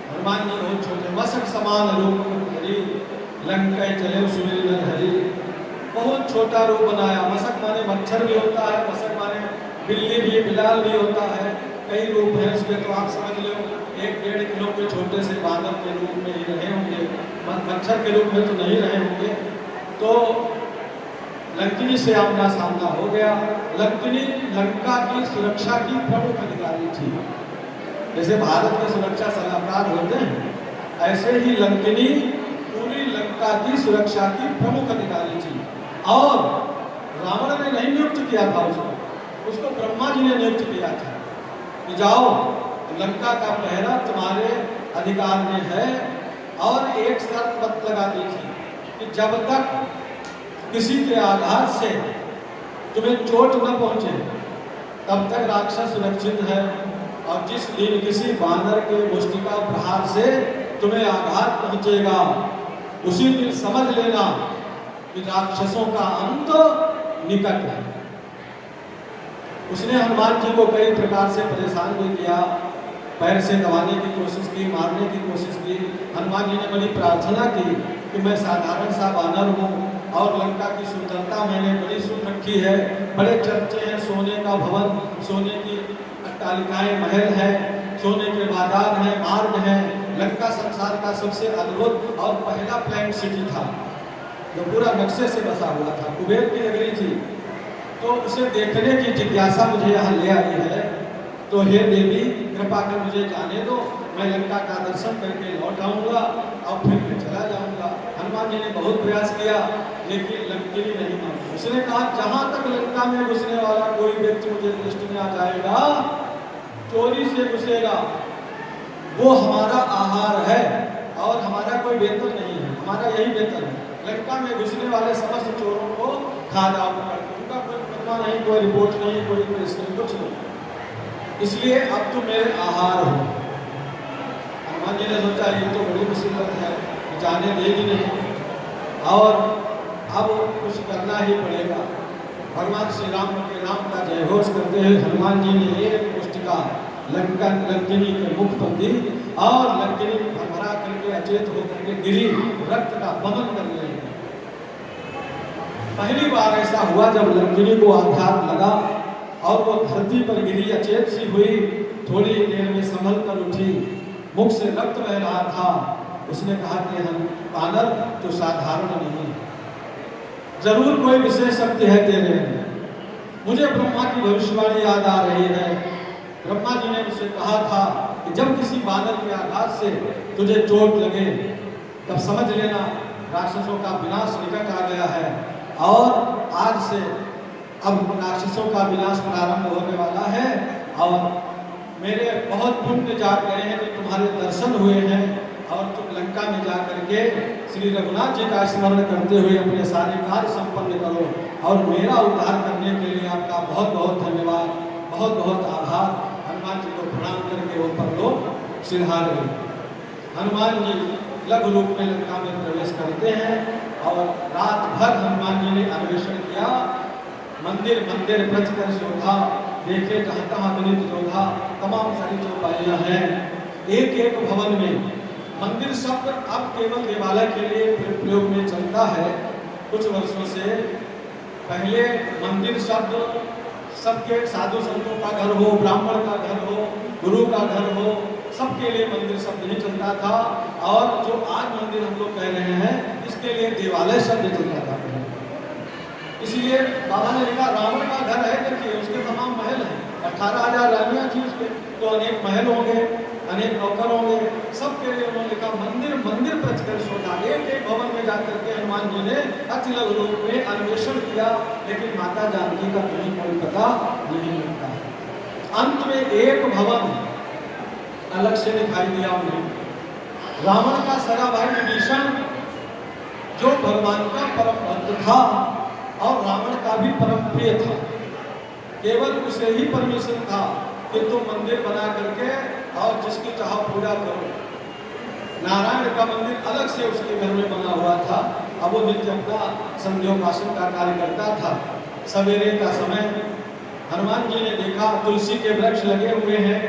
हनुमान जी बहुत छोटे, मसक समान रूप हरी लंका चले सुमिर हरी, बहुत छोटा रूप बनाया। मसक माने मच्छर भी होता है, मसक माने बिल्ली भी, बिलाल भी होता है, कई रूप है उसके। तो आप समझ लो 1-1.5 किलो के छोटे से बानर के रूप में ही रहे होंगे, मच्छर के रूप में तो नहीं रहे होंगे। तो लंकिनी से आमना सामना हो गया। लंकिनी लंका की सुरक्षा की प्रमुख अधिकारी थी। जैसे भारत के सुरक्षा सलाहकार होते हैं, ऐसे ही लंकिनी पूरी लंका की सुरक्षा की प्रमुख अधिकारी थी। और रावण ने नहीं नियुक्त किया था उसको ब्रह्मा जी ने नियुक्त किया था कि जाओ लंका का पहरा तुम्हारे अधिकार में है। और एक शर्त मत लगा दी थी कि जब तक किसी के आघात से तुम्हें चोट न पहुंचे तब तक राक्षस सुरक्षित है। और जिस दिन किसी बानर के मुष्टिका प्रहार से तुम्हें आघात पहुंचेगा उसी दिन समझ लेना कि राक्षसों का अंत निकट है। उसने हनुमान जी को कई प्रकार से परेशान भी किया, पैर से दबाने की कोशिश की, मारने की कोशिश की। हनुमान जी ने बड़ी प्रार्थना की कि मैं साधारण सा बानर हूँ और लंका की सुंदरता मैंने बड़ी सुन रखी है, बड़े चर्चे हैं, सोने का भवन, सोने की अट्टालिकाएं, महल है, सोने के बाजार हैं, मार्ग हैं। लंका संसार का सबसे अद्भुत और पहला प्लान सिटी था। जो पूरा नक्शे से बसा हुआ था, कुबेर की नगरी थी। तो उसे देखने की जिज्ञासा मुझे यहाँ ले आई है। तो हे देवी, कृपा कर मुझे जाने दो, मैं लंका का दर्शन करके लौट आऊँगा और फिर मैं चला जाऊँगा। हनुमान जी ने बहुत प्रयास किया, लेकिन लंकिनी नहीं मानी। उसने कहा, जहाँ तक लंका में घुसने वाला कोई व्यक्ति मुझे दृष्टि में आ जाएगा, चोरी से घुसेगा, वो हमारा आहार है और हमारा कोई वेतन नहीं है, हमारा यही वेतन है। लंका में घुसने वाले समस्त चोरों को खा जाओ, उनका कोई मुकदमा नहीं, कोई रिपोर्ट नहीं, कोई केस नहीं, कुछ नहीं। इसलिए अब तुम मेरे आहार हो। हनुमान जी ने सोचा ये तो बड़ी मुसीबत है, जाने देगी नहीं और अब कुछ करना ही पड़ेगा। भगवान श्री राम के नाम का जयघोष करते हुए हनुमान जी ने एक पुस्तिका लंकिनी के मुख पर दी और लंकिनी भरभरा करके अचेत होकर के गिरी, रक्त का बमन करने लगी। पहली बार ऐसा हुआ जब लंकिनी को आघात लगा और वो धरती पर गिरी, अचेत सी हुई, थोड़ी देर में संभल कर उठी, मुख से रक्त बह रहा था। उसने कहा कि हम वानर तो साधारण नहीं, जरूर कोई विशेष शक्ति है तेरे अंदर। मुझे ब्रह्मा की भविष्यवाणी याद आ रही है। ब्रह्मा जी ने मुझसे कहा था कि जब किसी वानर के आघात से तुझे चोट लगे तब समझ लेना राक्षसों का विनाश निकट आ गया है और आज से अब राक्षसों का विनाश प्रारंभ होने वाला है और मेरे बहुत पुण्य जाग गए हैं, तो तुम्हारे दर्शन हुए हैं और तुम लंका में जा करके श्री रघुनाथ जी का स्मरण करते हुए अपने सारे कार्य संपन्न करो और मेरा उद्धार करने के लिए आपका बहुत बहुत धन्यवाद, बहुत बहुत आभार। हनुमान जी को प्रणाम करके वो परलोक सिरहार गए। हनुमान जी लघु रूप में लंका में प्रवेश करते हैं और रात भर हनुमान जी ने अन्वेषण किया। मंदिर मंदिर ब्रज कर शोभा, देखे जहाँ तहाँ विनीत जोधा, तमाम सारी चौपाइयाँ हैं। एक एक भवन में मंदिर शब्द अब केवल देवालय के लिए प्रयोग में चलता है। कुछ वर्षों से पहले मंदिर शब्द सबके साधु संतों का घर हो, ब्राह्मण का घर हो, गुरु का घर हो, सबके लिए मंदिर शब्द ही चलता था। और जो आज मंदिर हम लोग कह रहे हैं इसके लिए देवालय शब्द चलता था। इसलिए बाबा ने लिखा रावण का घर है, देखिए उसके तमाम महल हैं, 18,000 रानियां थी उसके, तो अनेक महल होंगे, अनेक नौकर होंगे, सबके लिए उन्होंने लिखा मंदिर मंदिर प्रचकर सोचा। एक एक भवन में जाकर के हनुमान जी ने अति लघु रूप में अन्वेषण किया, लेकिन माता जानकी का कहीं कोई पता नहीं लगता। अंत में एक भवन अलग से दिखाई दिया उन्हें। रावण का सगा भाई विभीषण जो भगवान का परम भक्त था और रावण का भी परम प्रिय था, केवल उसे ही परमिशन था कि तुम मंदिर बना करके और जिसकी चाह पूजा करो। नारायण का मंदिर अलग से उसके घर में बना हुआ था। अब वो नित्य अपना संध्योपासन का कार्य करता था। सवेरे का समय हनुमान जी ने देखा तुलसी के वृक्ष लगे हुए हैं,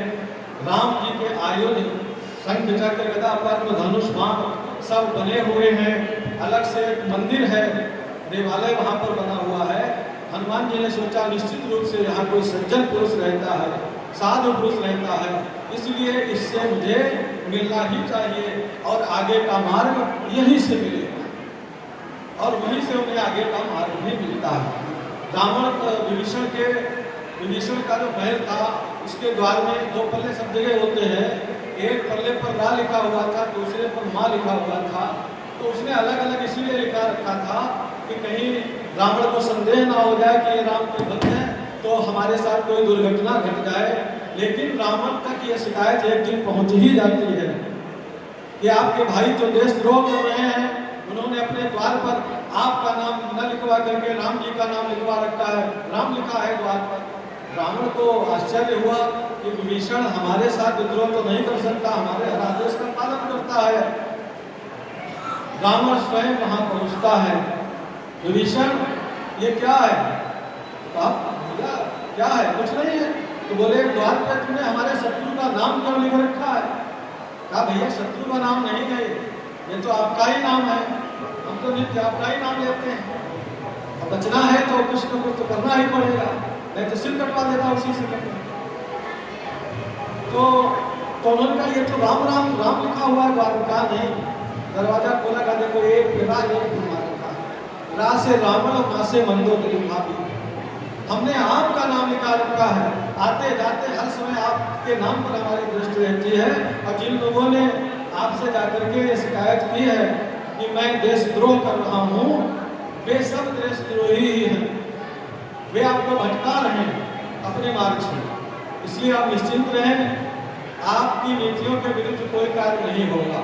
राम जी के आयुध शंख चक्र गदा पद्म धनुष बाण सब बने हुए हैं। अलग से एक मंदिर है, देवालय वहाँ पर बना हुआ है। हनुमान जी ने सोचा निश्चित रूप से यहाँ कोई सज्जन पुरुष रहता है, साधु पुरुष रहता है, इसलिए इससे मुझे मिलना ही चाहिए और आगे का मार्ग यहीं से मिलेगा और वहीं से उन्हें आगे का मार्ग भी मिलता है। रावण विभीषण का जो महल था उसके द्वार में 2 पल्ले सब जगह होते हैं। एक पल्ले पर रा लिखा हुआ था, दूसरे पर माँ लिखा हुआ था। तो उसने अलग अलग इसलिए लिखा रखा था कि कहीं रावण को संदेह ना हो जाए कि ये राम के भक्त हैं तो हमारे साथ कोई दुर्घटना घट जाए। लेकिन रावण तक ये शिकायत एक दिन पहुंच ही जाती है कि आपके भाई जो देशद्रोह कर रहे हैं उन्होंने अपने द्वार पर आपका नाम न लिखवा करके राम जी का नाम लिखवा रखा है, राम लिखा है द्वार पर। रावण को आश्चर्य हुआ कि विभीषण हमारे साथ विद्रोह तो नहीं कर सकता, हमारे हर आदेश का पालन करता है। रावण स्वयं वहां पहुंचता है। विभीषण ये क्या है? तो भैया क्या है? कुछ नहीं है। तो बोले द्वार पर तुमने हमारे शत्रु का नाम क्यों लिख रखा है? कहा भैया शत्रु का नाम नहीं है, ये तो आपका ही नाम है, हम तो नित्य आपका ही नाम लेते हैं। अब बचना है तो कुछ न कुछ तो करना ही पड़ेगा, नहीं तो सिर कटवा देता उसी से कटवा। तो उन्होंने कहा ये तो राम राम राम लिखा हुआ है द्वार का नहीं। दरवाजा खोला का देखो एक विवाह एक रखा है। रा से रावण और मा से मंदोदरी भाभी। हमने आपका नाम निकाल रखा है, आते जाते हर समय आपके नाम पर हमारी दृष्टि रहती है। और जिन लोगों ने आपसे जाकर के शिकायत की है कि मैं देशद्रोह कर रहा हूँ, वे सब देशद्रोही ही हैं। वे आपको भटका रहे हैं अपने मार्ग से। इसलिए आप निश्चिंत रहें, आपकी नीतियों के विरुद्ध कोई कार्य नहीं होगा।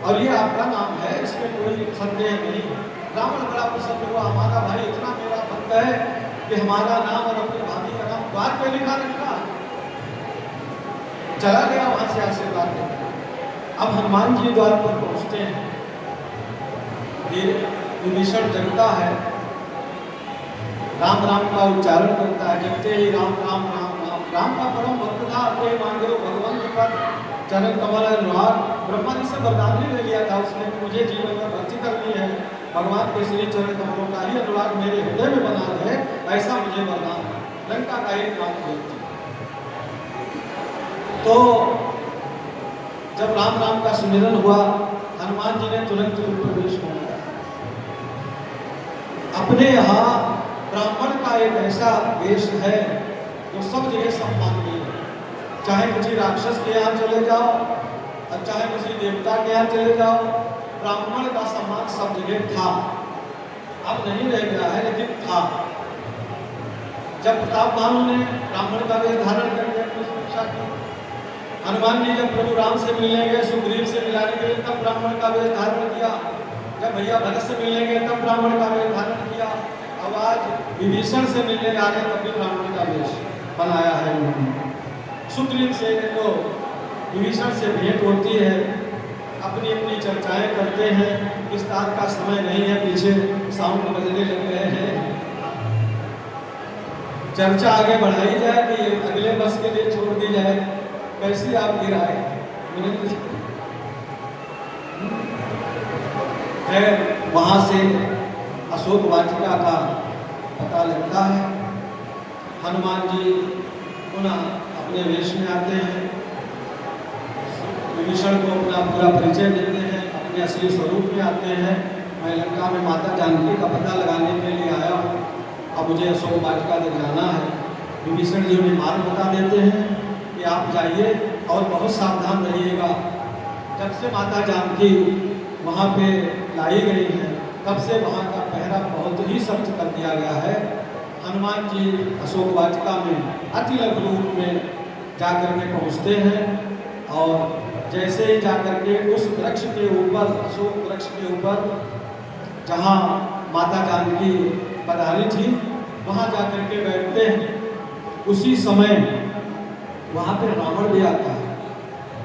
और ये आपका नाम है, इसमें कोई संदेह नहीं। रावण बड़ा प्रसन्न हुआ, हमारा भाई इतना मेरा भक्त है कि हमारा नाम और अपनी भाभी का नाम द्वार पे लिखा रखा। चला गया वहां से आशीर्वाद लेकर। अब हनुमान जी द्वार पर पहुंचते हैं। ये विभीषण जगता है, राम राम का उच्चारण करता है, जगते ही राम राम राम राम। राम का परम भक्त था, अपने मांगे भगवंत का चरण कमल अनुराग। ब्रह्मा जी से वरदान ही ले लिया था उसने कि मुझे जीवन में भक्ति करनी है, भगवान के श्री चरण कमलों का ही अनुराग मेरे हृदय में बना रहे, ऐसा मुझे वरदान है। लंका का एक मात्र व्यक्ति। तो जब राम राम का सुमिरन हुआ, हनुमान जी ने तुरंत प्रवेश किया। अपने यहाँ ब्राह्मण का एक ऐसा वेश है जो सब जगह सम्माननीय है। चाहे किसी राक्षस के यहाँ चले जाओ और चाहे किसी देवता के यहाँ चले जाओ, ब्राह्मण का सम्मान सब जगह था। अब नहीं रह गया है, लेकिन था। जब प्रताप भानु ने ब्राह्मण का वेश धारण करके अपनी सुरक्षा की, हनुमान जी जब प्रभु राम से मिलने गए, सुग्रीव से मिलाने के लिए, तब ब्राह्मण का वेश धारण किया। जब भैया भरत से मिलने गए, तब ब्राह्मण का वेश धारण किया। अब आज विभीषण से मिलने जा रहे हैं, तब भी ब्राह्मण का वेश बनाया है उन्होंने। सुग्रीव से तो विभीषण से भेंट होती है, अपनी अपनी चर्चाएं करते हैं। विस्तार का समय नहीं है, पीछे साउंड बजने लग गए हैं। चर्चा आगे बढ़ाई जाए कि अगले बस के लिए छोड़ दी जाए। कैसी आपकी राय? वहां से अशोक वाटिका का पता लगता है। हनुमान जी पुनः अपने वेश में आते हैं, विभीषण को अपना पूरा परिचय देते हैं, अपने असली स्वरूप में आते हैं। मैं लंका में माता जानकी का पता लगाने के लिए आया हूँ, अब मुझे अशोक वाटिका तक जाना है। विभीषण जी उन्हें मार्ग बता देते हैं कि आप जाइए और बहुत सावधान रहिएगा। जब से माता जानकी वहाँ पे लाई गई है, तब से वहाँ का पहरा बहुत ही सख्त कर दिया गया है। हनुमान जी अशोक वाटिका में अति लघु रूप में जाकर के पहुँचते हैं और जैसे ही जाकर के उस वृक्ष के ऊपर, अशोक वृक्ष के ऊपर जहाँ माता जानकी पधारी थी, वहाँ जाकर के बैठते हैं। उसी समय वहाँ पे रावण भी आता है,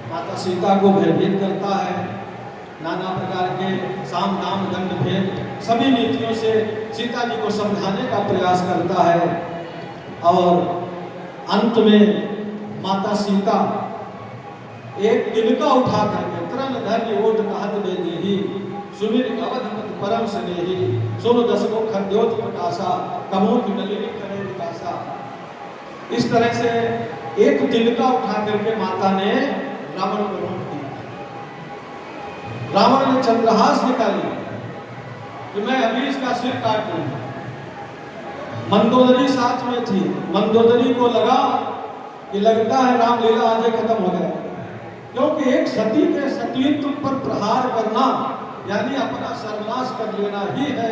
माता सीता को भयभीत करता है। नाना प्रकार के साम दाम दंड भेद सभी नीतियों से सीता जी को समझाने का प्रयास करता है। और अंत में माता सीता एक तिनका उठा करके तरण धर्य ओट कहत दे देही, सुमिर अवधपति परम स्नेही, सुन दसको खद्योत प्रकाशा, कमोत नलिनी करे विकासा। इस तरह से एक तिनका उठा करके माता ने रावण को रोक दिया। रावण ने चंद्रहास निकाली कि मैं अभी इसका सिर काट दूंगा। मंदोदरी साथ में थी, मंदोदरी को लगा कि लगता है रामलीला आज खत्म हो गया, क्योंकि एक सती के सतीत्व पर प्रहार करना यानी अपना सर्वनाश कर लेना ही है।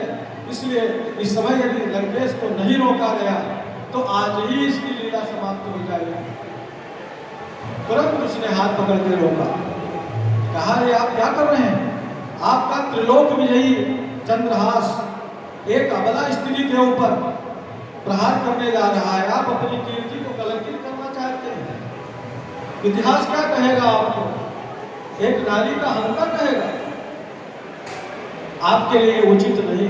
इसलिए इस समय यदि लंकेश को नहीं रोका गया तो आज ही इसकी लीला समाप्त हो जाएगी। तुरंत उसने हाथ पकड़ के रोका, कहा ये आप क्या कर रहे हैं? आपका त्रिलोक विजयी चंद्रहास एक अबला स्त्री के ऊपर प्रहार करने जा रहा है, आप अपनी कीर्ति को कलंकित करना चाहते हैं। इतिहास क्या कहेगा आपको? एक नारी का हंका कहेगा। आपके लिए उचित नहीं।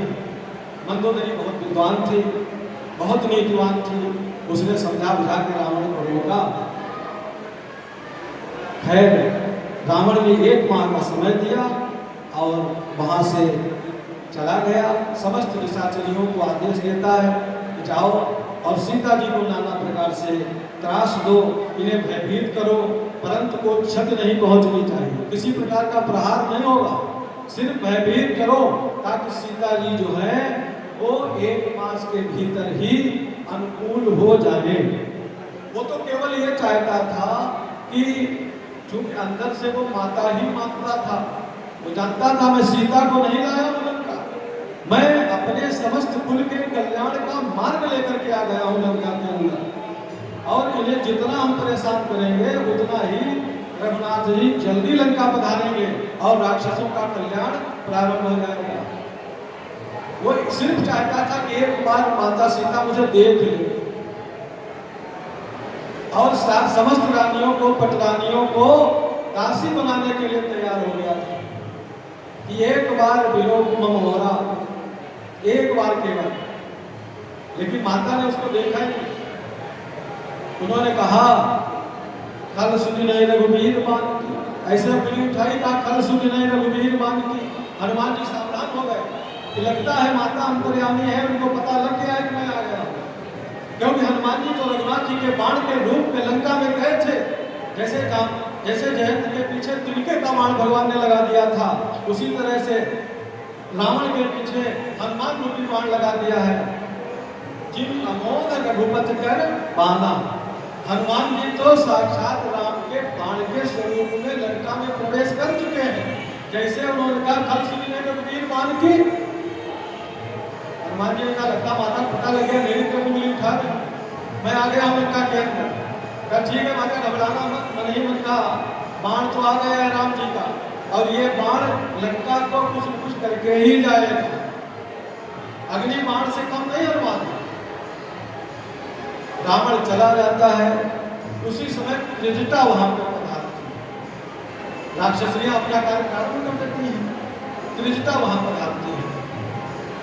मंदोदरी बहुत विद्वान थी, बहुत नीतिवान थी, उसने समझा बुझा के रावण को रोका। खैर रावण ने एक माह का समय दिया और वहां से चला गया। समस्त निशाचरियों को आदेश देता है कि जाओ और सीता जी को नाना प्रकार से त्रास दो, इन्हें भयभीत करो, परंतु को क्षति नहीं पहुंचनी चाहिए, किसी प्रकार का प्रहार नहीं होगा, सिर्फ भयभीत करो ताकि सीता जी जो है वो 1 मास के भीतर ही अनुकूल हो जाए। वो तो केवल ये चाहता था कि चूंकि अंदर से वो माता ही माता था, वो जानता था मैं सीता को नहीं लाया हूं लंका, मैं अपने समस्त कुल के कल्याण का मार्ग लेकर के आ गया हूं लंका के अंदर, और इन्हें जितना हम परेशान करेंगे उतना ही रघुनाथ जी जल्दी लंका पधारेंगे और राक्षसों का कल्याण प्रारंभ हो जाएगा। वो सिर्फ चाहता था कि एक बार माता सीता मुझे देख ले, और समस्त रानियों को पटरानियों को दासी बनाने के लिए तैयार हो गया था कि एक बार विलोक मम हो रहा, एक बार केवल। लेकिन माता ने उसको देखा ही नहीं। उन्होंने कहा खल सुनि नहीं रघुबीर मान की, ऐसे उंगली उठाई कहा खल सुनि नहीं रघुबीर मान की। हनुमान जी सावधान हो गए कि लगता है माता अंतर्यामी है, उनको पता लग गया कि मैं आ गया, क्योंकि हनुमान जी तो रघुनाथ जी के बाण के रूप में लंका में गए थे। जैसे जयंत के पीछे तिनके का बाण भगवान ने लगा दिया था, उसी तरह से रावण के पीछे हनुमान रूपी बाण लगा दिया है। जिन अमोघ रघुपति कर बाना, हनुमान जी तो साक्षात राम के बाण के स्वरूप में लंका में प्रवेश कर चुके हैं। जैसे उन्होंने कहा खल सुनि नहीं रघुबीर मान की, हनुमान जी ने कहा लगता माता पता लग गया, मेरी तो उंगली उठा दे, मैं आ गया हूं लंका के अंदर। कहा ठीक है माता घबराना मत, मन ही मन कहा बाण तो आ गया है राम जी का, और ये बाण लंका को कुछ न कुछ करके ही जाएगा, अग्नि बाण से कम नहीं हनुमान। रावण चला जाता है, उसी समय त्रिजटा वहां पर पधारती है। राक्षसियां अपना कार्य प्रारंभ कर देती हैं, त्रिजटा वहां पधारती है।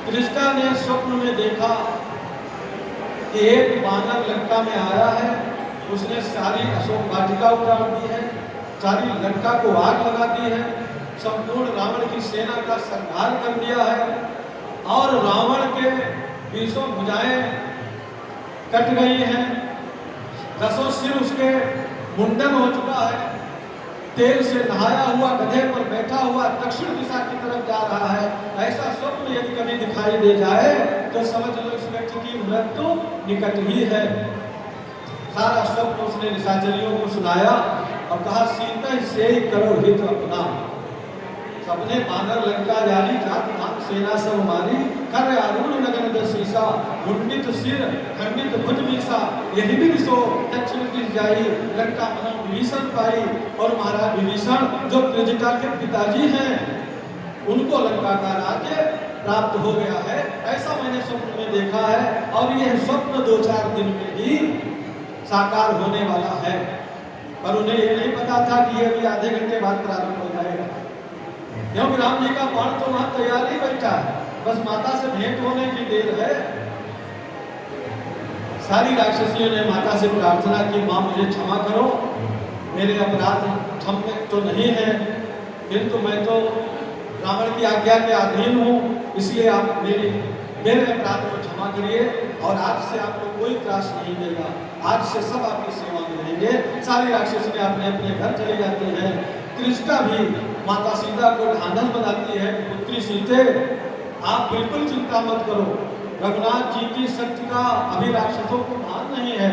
त्रिजटा ने स्वप्न में देखा कि एक वानर लंका में आया है, उसने सारी अशोक वाटिका उजाड़ दी है, सारी लंका को आग लगा दी है, संपूर्ण रावण की सेना का संहार कर दिया है, और रावण के 20 भुजाएं कट गई हैं, 10 सिर उसके मुंडन हो चुका है, तेल से नहाया हुआ गधे पर बैठा हुआ दक्षिण दिशा की तरफ जा रहा है। ऐसा स्वप्न यदि कभी दिखाई दे जाए तो समझ लो इस व्यक्ति की मृत्यु निकट ही है। सारा स्वप्न उसने निशाचरियों को सुनाया और कहा सीता से ही करो हित अपना। सबने बानर लंका जारी, जात भाग सेना सब मारी, कर अरुण नगन दशीसा, मुंडित सिर खंडित भुज मीसा, यही भी सो दक्षिण दिश जाई, लंका मनो विभीषण पाई। और महाराज विभीषण जो त्रिजटा के पिताजी हैं, उनको लंका का राज्य प्राप्त हो गया है, ऐसा मैंने स्वप्न में देखा है, और यह स्वप्न 2-4 दिन में ही साकार होने वाला है। पर उन्हें ये नहीं पता था कि यह भी आधे घंटे बाद प्रारंभ हो जाएगा, क्योंकि राम जी का बाण तो वहां तैयार ही बैठा है, बस माता से भेंट होने की देर है। सारी राक्षसियों ने माता से प्रार्थना की, मां मुझे क्षमा करो, मेरे अपराध क्षम्य तो नहीं है, किंतु मैं तो रावण की आज्ञा के अधीन हूँ, इसलिए आप मेरे अपराध को क्षमा करिए, और आज से आपको कोई त्रास नहीं देगा, आज से सब आपकी सेवा में रहेंगे। सारी राक्षसियां अपने अपने घर चले जाते हैं। त्रिजटा भी माता सीता को ढांढस बनाती है, पुत्री सीते आप बिल्कुल चिंता मत करो, रघुनाथ जी की शक्ति का अभी राक्षसों को भान नहीं है,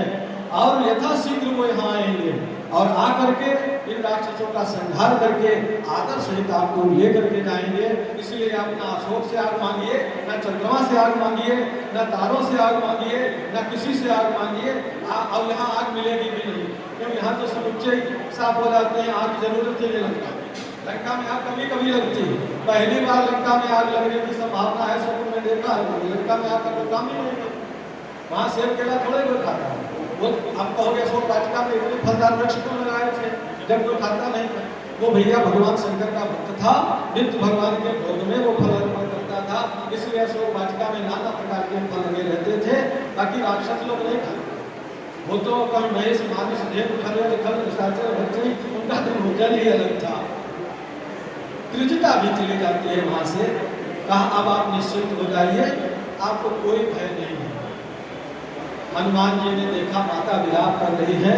और यथाशीघ्र वो यहाँ आएंगे और आकर के इन राक्षसों का संहार करके आदर सहित आपको लेकर के जाएंगे। इसलिए आप ना अशोक से आग मांगिए, ना चंद्रमा से आग मांगिए, ना तारों से आग मांगिए, ना किसी से आग मांगिए, अब यहाँ आग मिलेगी भी नहीं, क्योंकि यहाँ तो समुच्चय साफ हो जाते हैं, आग की जरूरत ही नहीं लगता। लंका में आग कभी कभी लगती है, पहली बार लंका में आग लगने की संभावना है, स्वप्न में देखा है, लंका में आग का कोई काम ही नहीं है, वहाँ सेब केला थोड़े कोई खाता है। वो आप कहोगे अशोक वाटिका में इतने फलदार वृक्ष क्यों लगाए थे जब कोई खाता नहीं था? वो भैया भगवान शंकर का भक्त था, नित्य भगवान के भोग में वो फल अर्पण करता था, इसलिए अशोक वाटिका में नाना प्रकार के फल लगे रहते थे, ताकि राक्षस लोग नहीं खाते। वो तो कभी महेश मानुष देव खरे खल निशाचर बच्चे, उनका तो भोजन ही अलग था। त्रिजटा भी चली जाती है वहां से, कहा अब आप निश्चिंत हो जाइए, आपको कोई भय नहीं है। हनुमान जी ने देखा माता विलाप कर रही है,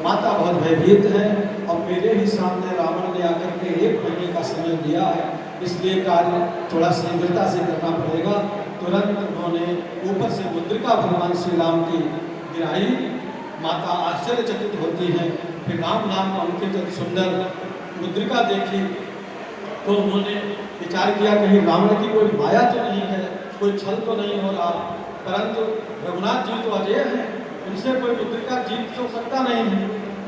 माता बहुत भयभीत है, और मेरे ही सामने रावण ने आकर के 1 महीने का समय दिया है, इसलिए कार्य थोड़ा शीघ्रता से करना पड़ेगा। तुरंत उन्होंने ऊपर से मुद्रिका भगवान श्री राम की गिराई। माता आश्चर्यचकित होती हैं। फिर राम नाम का उनके जब सुंदर मुद्रिका देखी तो उन्होंने विचार किया कहीं रावण की कोई माया तो नहीं है, कोई छल तो नहीं हो रहा। परंतु रघुनाथ जी तो अजय हैं, उनसे कोई मुद्रिका जीत तो सकता नहीं है,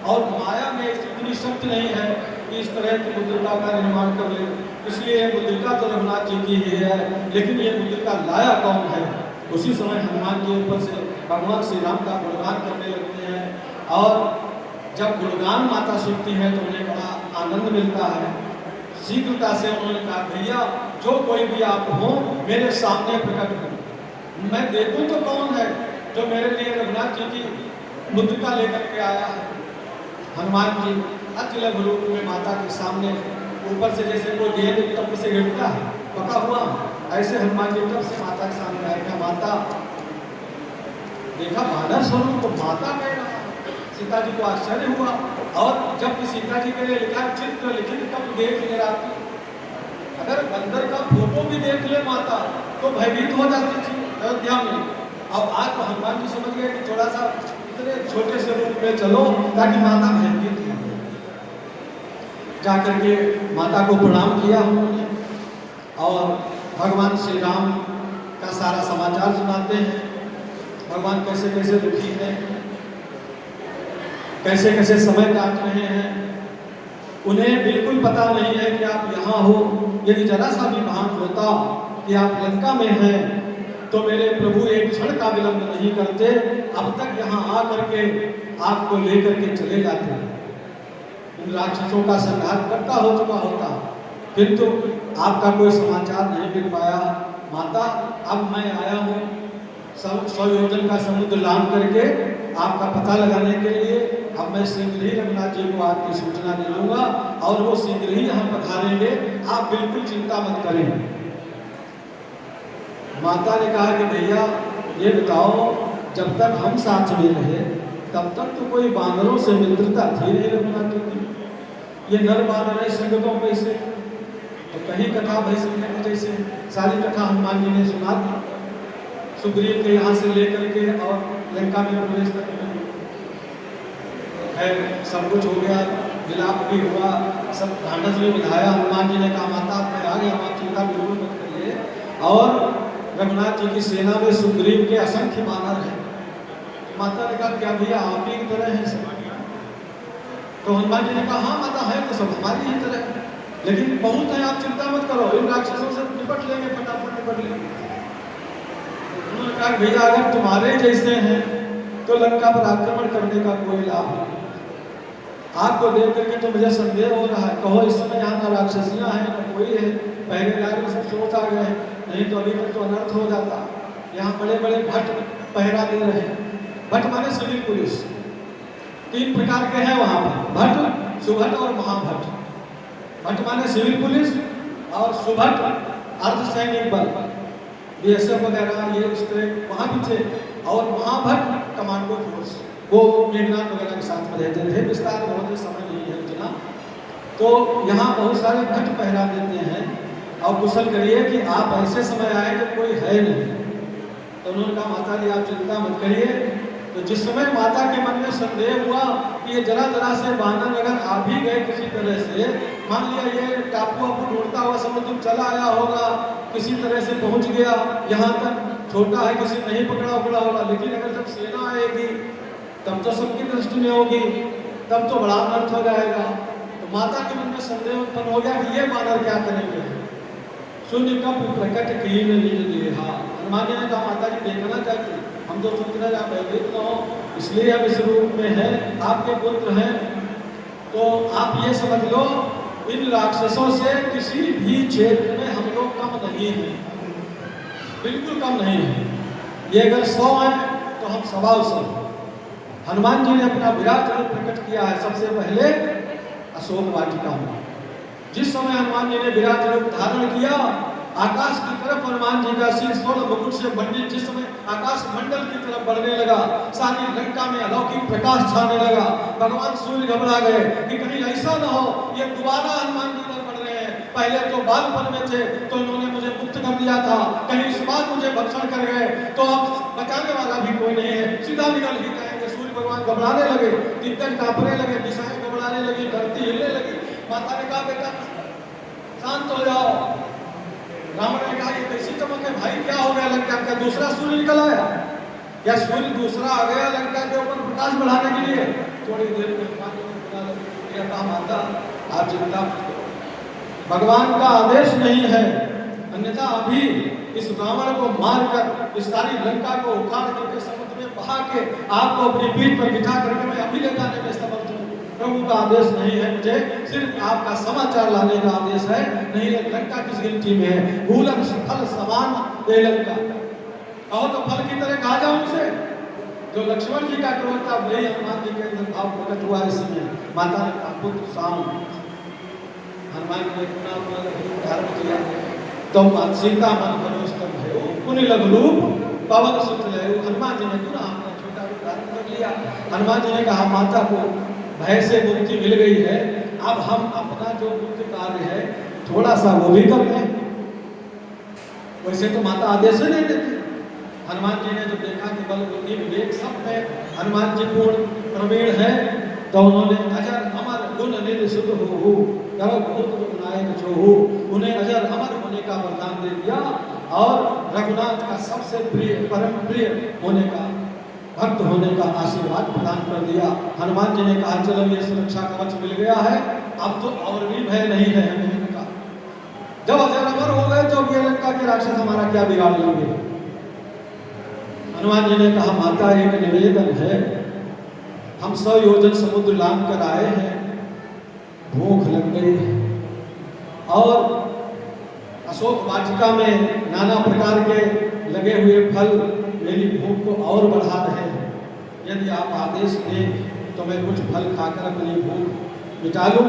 और माया में इतनी शक्ति नहीं है कि इस तरह की मुद्रिका का निर्माण कर ले। इसलिए मुद्रिका तो रघुनाथ जी की ही है, लेकिन ये मुद्रिका लाया कौन है। उसी समय हनुमान जी ऊपर से भगवान श्री राम का गुणगान करने लगते हैं, और जब गुणगान माता सुनती है तो उन्हें बड़ा आनंद मिलता है। शीघ्रता से उन्होंने कहा भैया जो कोई भी आप हो मेरे सामने प्रकट करो, मैं देखूं तो कौन है जो मेरे लिए रघुनाथ जी की मुद्रिका लेकर के आया है। हनुमान जी अति लघु रूप में माता के सामने ऊपर से जैसे कोई गेंद तब से गिरता है पका हुआ, ऐसे हनुमान जी तब से माता के सामने आएगा। माता देखा बानर स्वरूप को माता कह रहा, सीता जी को आश्चर्य हुआ। और जब सीता जी के लिए लिखा चित्र लिखित कब देख ले राती, अगर बंदर का फोटो भी देख ले माता तो भयभीत हो जाती थी अयोध्या में। अब आज तो हनुमान जी समझ गए कि थोड़ा सा इतने छोटे से रूप में चलो ताकि माता भयभीत न हो। जाकर के माता को प्रणाम किया उन्होंने, और भगवान श्री राम का सारा समाचार सुनाते हैं। भगवान कैसे कैसे दुखी हैं, कैसे कैसे समय काट रहे हैं, उन्हें बिल्कुल पता नहीं है कि आप यहाँ हो। यदि जरा सा भी भान होता कि आप लंका में हैं तो मेरे प्रभु एक क्षण का विलंब नहीं करते, अब तक यहाँ आ करके आपको लेकर के चले जाते। इन राक्षसों का संहार करता हो चुका होता, किंतु आपका कोई समाचार नहीं मिल पाया। माता अब मैं आया हूँ 100 योजन का समुद्र लांघ करके आपका पता लगाने के लिए। अब मैं शीघ्र ही रघुनाथ जी को आपकी सूचना दे दूंगा और वो शीघ्र ही यहाँ पधारेंगे, आप बिल्कुल चिंता मत करें। माता ने कहा कि भैया ये बताओ जब तक हम साथ में रहे तब तक तो कोई बानरों से मित्रता थी नहीं रघुनाथ जी की। ये नर बानर है संगतों कैसे, तो कहीं कथा भाई सुनने को जैसे सारी कथा हनुमान जी ने सुना दी। सुग्रीव के यहाँ से लेकर के और लंका में प्रवेश करने है सब कुछ हो गया, विलाप भी हुआ, सब ढांढस भी बधाया। हनुमान जी ने कहा माता मैं आ गया, आप चिंता बिल्कुल मत करिए। और रघुनाथ जी की सेना में सुग्रीव के असंख्य बानर हैं। माता ने कहा क्या भैया आप ही की तरह हैं सब? तो हनुमान जी ने कहा हाँ माता है तो सब हमारी ही तरह, लेकिन बहुत है आप चिंता मत करो, इन राक्षसों से निपट लेंगे, फटाफट निपट लेंगे। उन्होंने कहा भैया अगर तुम्हारे जैसे हैं तो लंका पर आक्रमण करने का कोई लाभ नहीं। आपको देख करके तो मुझे संदेह हो रहा है, कहो इस समय यहाँ ना राक्षसियाँ हैं ना कोई है, पहरेदार में सब सोच आ गए हैं, नहीं तो अभी तक तो अनर्थ हो जाता। यहाँ बड़े बड़े भट्ट पहरा दे रहे हैं। भट्ट माने सिविल पुलिस, 3 प्रकार के हैं वहाँ पर, भट्ट, सुभट और महाभट्ट। भट्ट माने सिविल पुलिस और सुभट अर्धसैनिक बल, बीएसएफ वगैरह ये इस तरह वहाँ भी थे। और महाभट्ट कमांडो फोर्स, वो मेघनाथ वगैरह के साथ में रहते थे। विस्तार बहुत समय नहीं है उतना, तो यहाँ बहुत सारे भट्ट पहरा देते हैं। और कुशल करिए कि आप ऐसे समय आए जब कोई है नहीं। तो उन्होंने कहा माता जी आप चिंता मत करिए। तो जिस समय माता के मन में संदेह हुआ कि ये जरा जरा से बानर अगर आ भी गए किसी तरह से, मान लिया ये टापू वापू ढूंढता हुआ समुद्र चला आया होगा, किसी तरह से पहुंच गया यहाँ तक, छोटा है किसी नहीं पकड़ा उकड़ा होगा, लेकिन अगर जब सेना आएगी तब तो सबकी दृष्टि में होगी, तब तो बड़ा अनर्थ हो जाएगा। तो माता के मन में संदेह उत्पन्न हो गया कि ये बानर क्या करेंगे। शून्य कप प्रकट कीन निज देहा, हनुमान जी ने कहा माता जी देखना चाहिए, हम तो सोचना आप भयभीत न हो, इसलिए हम इस रूप में हैं, आपके पुत्र हैं। तो आप ये समझ लो इन राक्षसों से किसी भी क्षेत्र में हम लोग कम नहीं हैं, बिल्कुल कम नहीं है। ये अगर 100 हैं तो हम 125। हनुमान जी ने अपना विराट रूप प्रकट किया है सबसे पहले अशोक वाटिका में। जिस समय हनुमान जी ने विराट रूप धारण किया, आकाश की तरफ हनुमान जी का सिर स्वर्ण मुकुट से मंडित जिस समय आकाश मंडल की तरफ बढ़ने लगा, सारी लंका में अलौकिक प्रकाश छाने लगा। भगवान सूर्य घबरा गए कि कहीं ऐसा न हो ये दोबारा हनुमान जी पर बढ़ रहे हैं, पहले तो बालपन में थे तो इन्होंने मुझे मुक्त कर दिया था, कहीं इस बार मुझे भक्षण कर गए तो अब बचाने वाला भी कोई नहीं है, सीधा निकल ही जाएंगे। सूर्य भगवान घबराने लगे, दिग्गज कांपने लगे, दिशाएं घबराने लगी, धरती हिलने लगी। माता ने कहा बेटा शांत हो जाओ। रावण ने कहा ये कैसी चमक है भाई, क्या हो गया लंका, क्या दूसरा सूर्य निकल आया, या सूर्य दूसरा आ गया लंका के ऊपर प्रकाश बढ़ाने के लिए? थोड़ी देर में कहा माता आप चिंता मत करो, भगवान का आदेश नहीं है, अन्यथा अभी इस रावण को मारकर इस सारी लंका को उखाड़ करके समुद्र में बहा के आपको अपनी पीठ पर बिठा करके मैं अभी ले जाने में समर्थ हूँ। प्रभु का आदेश नहीं है, मुझे सिर्फ आपका समाचार लाने का आदेश है। नहीं ये लंका किस गिनती में है, भूलन फल समान ये लंका, कहो तो फल की तरह कहा जाऊं उसे। जो लक्ष्मण जी का क्रोध था वही हनुमान जी के अंदर भाव प्रकट हुआ इसमें। माता ने कहा पुत्र शाम, हनुमान ने अपना धारण किया तो सीता मन करोस्तम भयो पुनि लघु रूप पवन सुत लहु। हनुमान जी ने पुनः अपना छोटा रूप धारण कर लिया। हनुमान जी ने कहा माता को भय से मुक्ति मिल गई है, अब हम अपना जो मुख्य कार्य है थोड़ा सा वो भी कर लें। वैसे तो माता आदेश नहीं देती। हनुमान जी ने जब देखा कि बल बुद्धि विवेक सब में हनुमान जी पूर्ण प्रवीण है तो उन्होंने अजर अमर गुण निधि सुध हो नायक जो हो, उन्हें अजर अमर होने का वरदान दे दिया और रघुनाथ का सबसे प्रिय परम प्रिय होने का, भक्त होने का आशीर्वाद प्रदान कर दिया। हनुमान जी ने कहा चलो ये सुरक्षा कवच मिल गया है, अब तो और भी भय नहीं है हमें का। जब अजर अमर हो गए तो ये लंका के राक्षस हमारा क्या बिगाड़ लेंगे। हनुमान जी ने कहा माता एक निवेदन है, हम 100 योजन समुद्र लांघ कर आए हैं, भूख लग गई है और अशोक वाटिका में नाना प्रकार के लगे हुए फल मेरी भूख को और बढ़ा रहे हैं। यदि आप आदेश दें तो मैं कुछ फल खाकर अपनी भूख मिटा लूं,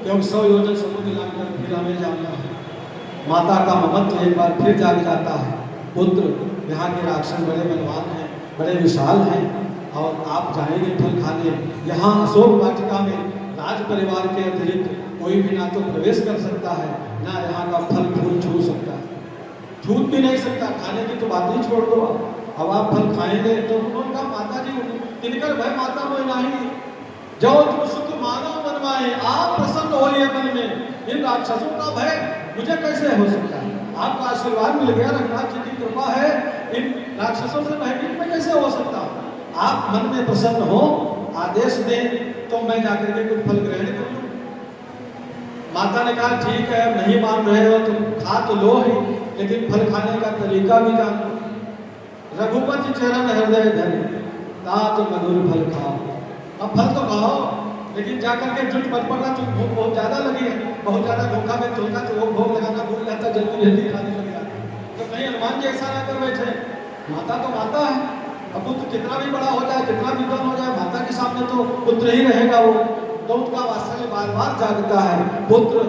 क्योंकि 100 योजन समुद्र लांघ कर फिर हमें जाना है। माता का ममत्व एक बार फिर जाग जाता है। पुत्र यहाँ के राक्षस बड़े बलवान हैं, बड़े विशाल हैं और आप जाएंगे फल खाने। यहाँ अशोक वाटिका में राज परिवार के अतिरिक्त कोई भी ना तो प्रवेश कर सकता है, ना यहाँ का फल फूल छू सकता है, छूट भी नहीं सकता। खाने की तो बात ही छोड़ दो, अब आप फल खाएंगे तो उन्होंने कहा माता जी तिनकर भय माता मोह नहीं, जो तुम सुख मानो मनवाए, आप प्रसन्न होइए मन में, इन राक्षसों का भय मुझे कैसे हो सकता है। आपका आशीर्वाद मिल गया, रघुनाथ जी की कृपा है, इन राक्षसों से भयभीत में कैसे हो सकता। आप मन में प्रसन्न हो, आदेश दें तो मैं जाकर के कुछ फल ग्रहण कर लूं। माता ने कहा ठीक है, अब नहीं मान रहे हो तो खा तो लो ही, लेकिन फल खाने का तरीका भी जान लो। रघुपति चरण हृदय धरे तात मधुर फल खाओ। अब फल तो खाओ, लेकिन जाकर के जुट मत पड़ना, जो भूख बहुत ज्यादा लगी है, बहुत ज्यादा धोखा में चलता तो वो भोग लगाना भूल जाता, जल्दी जल्दी खाने लग जाता। तो कहीं हनुमान जी ऐसा ना कर बैठे, माता तो माता है, अब पुत्र कितना भी बड़ा हो जाए, कितना विद्वान हो जाए, माता के सामने तो पुत्र ही रहेगा वो। तो उनका वात्सल्य बार बार जागता है। पुत्र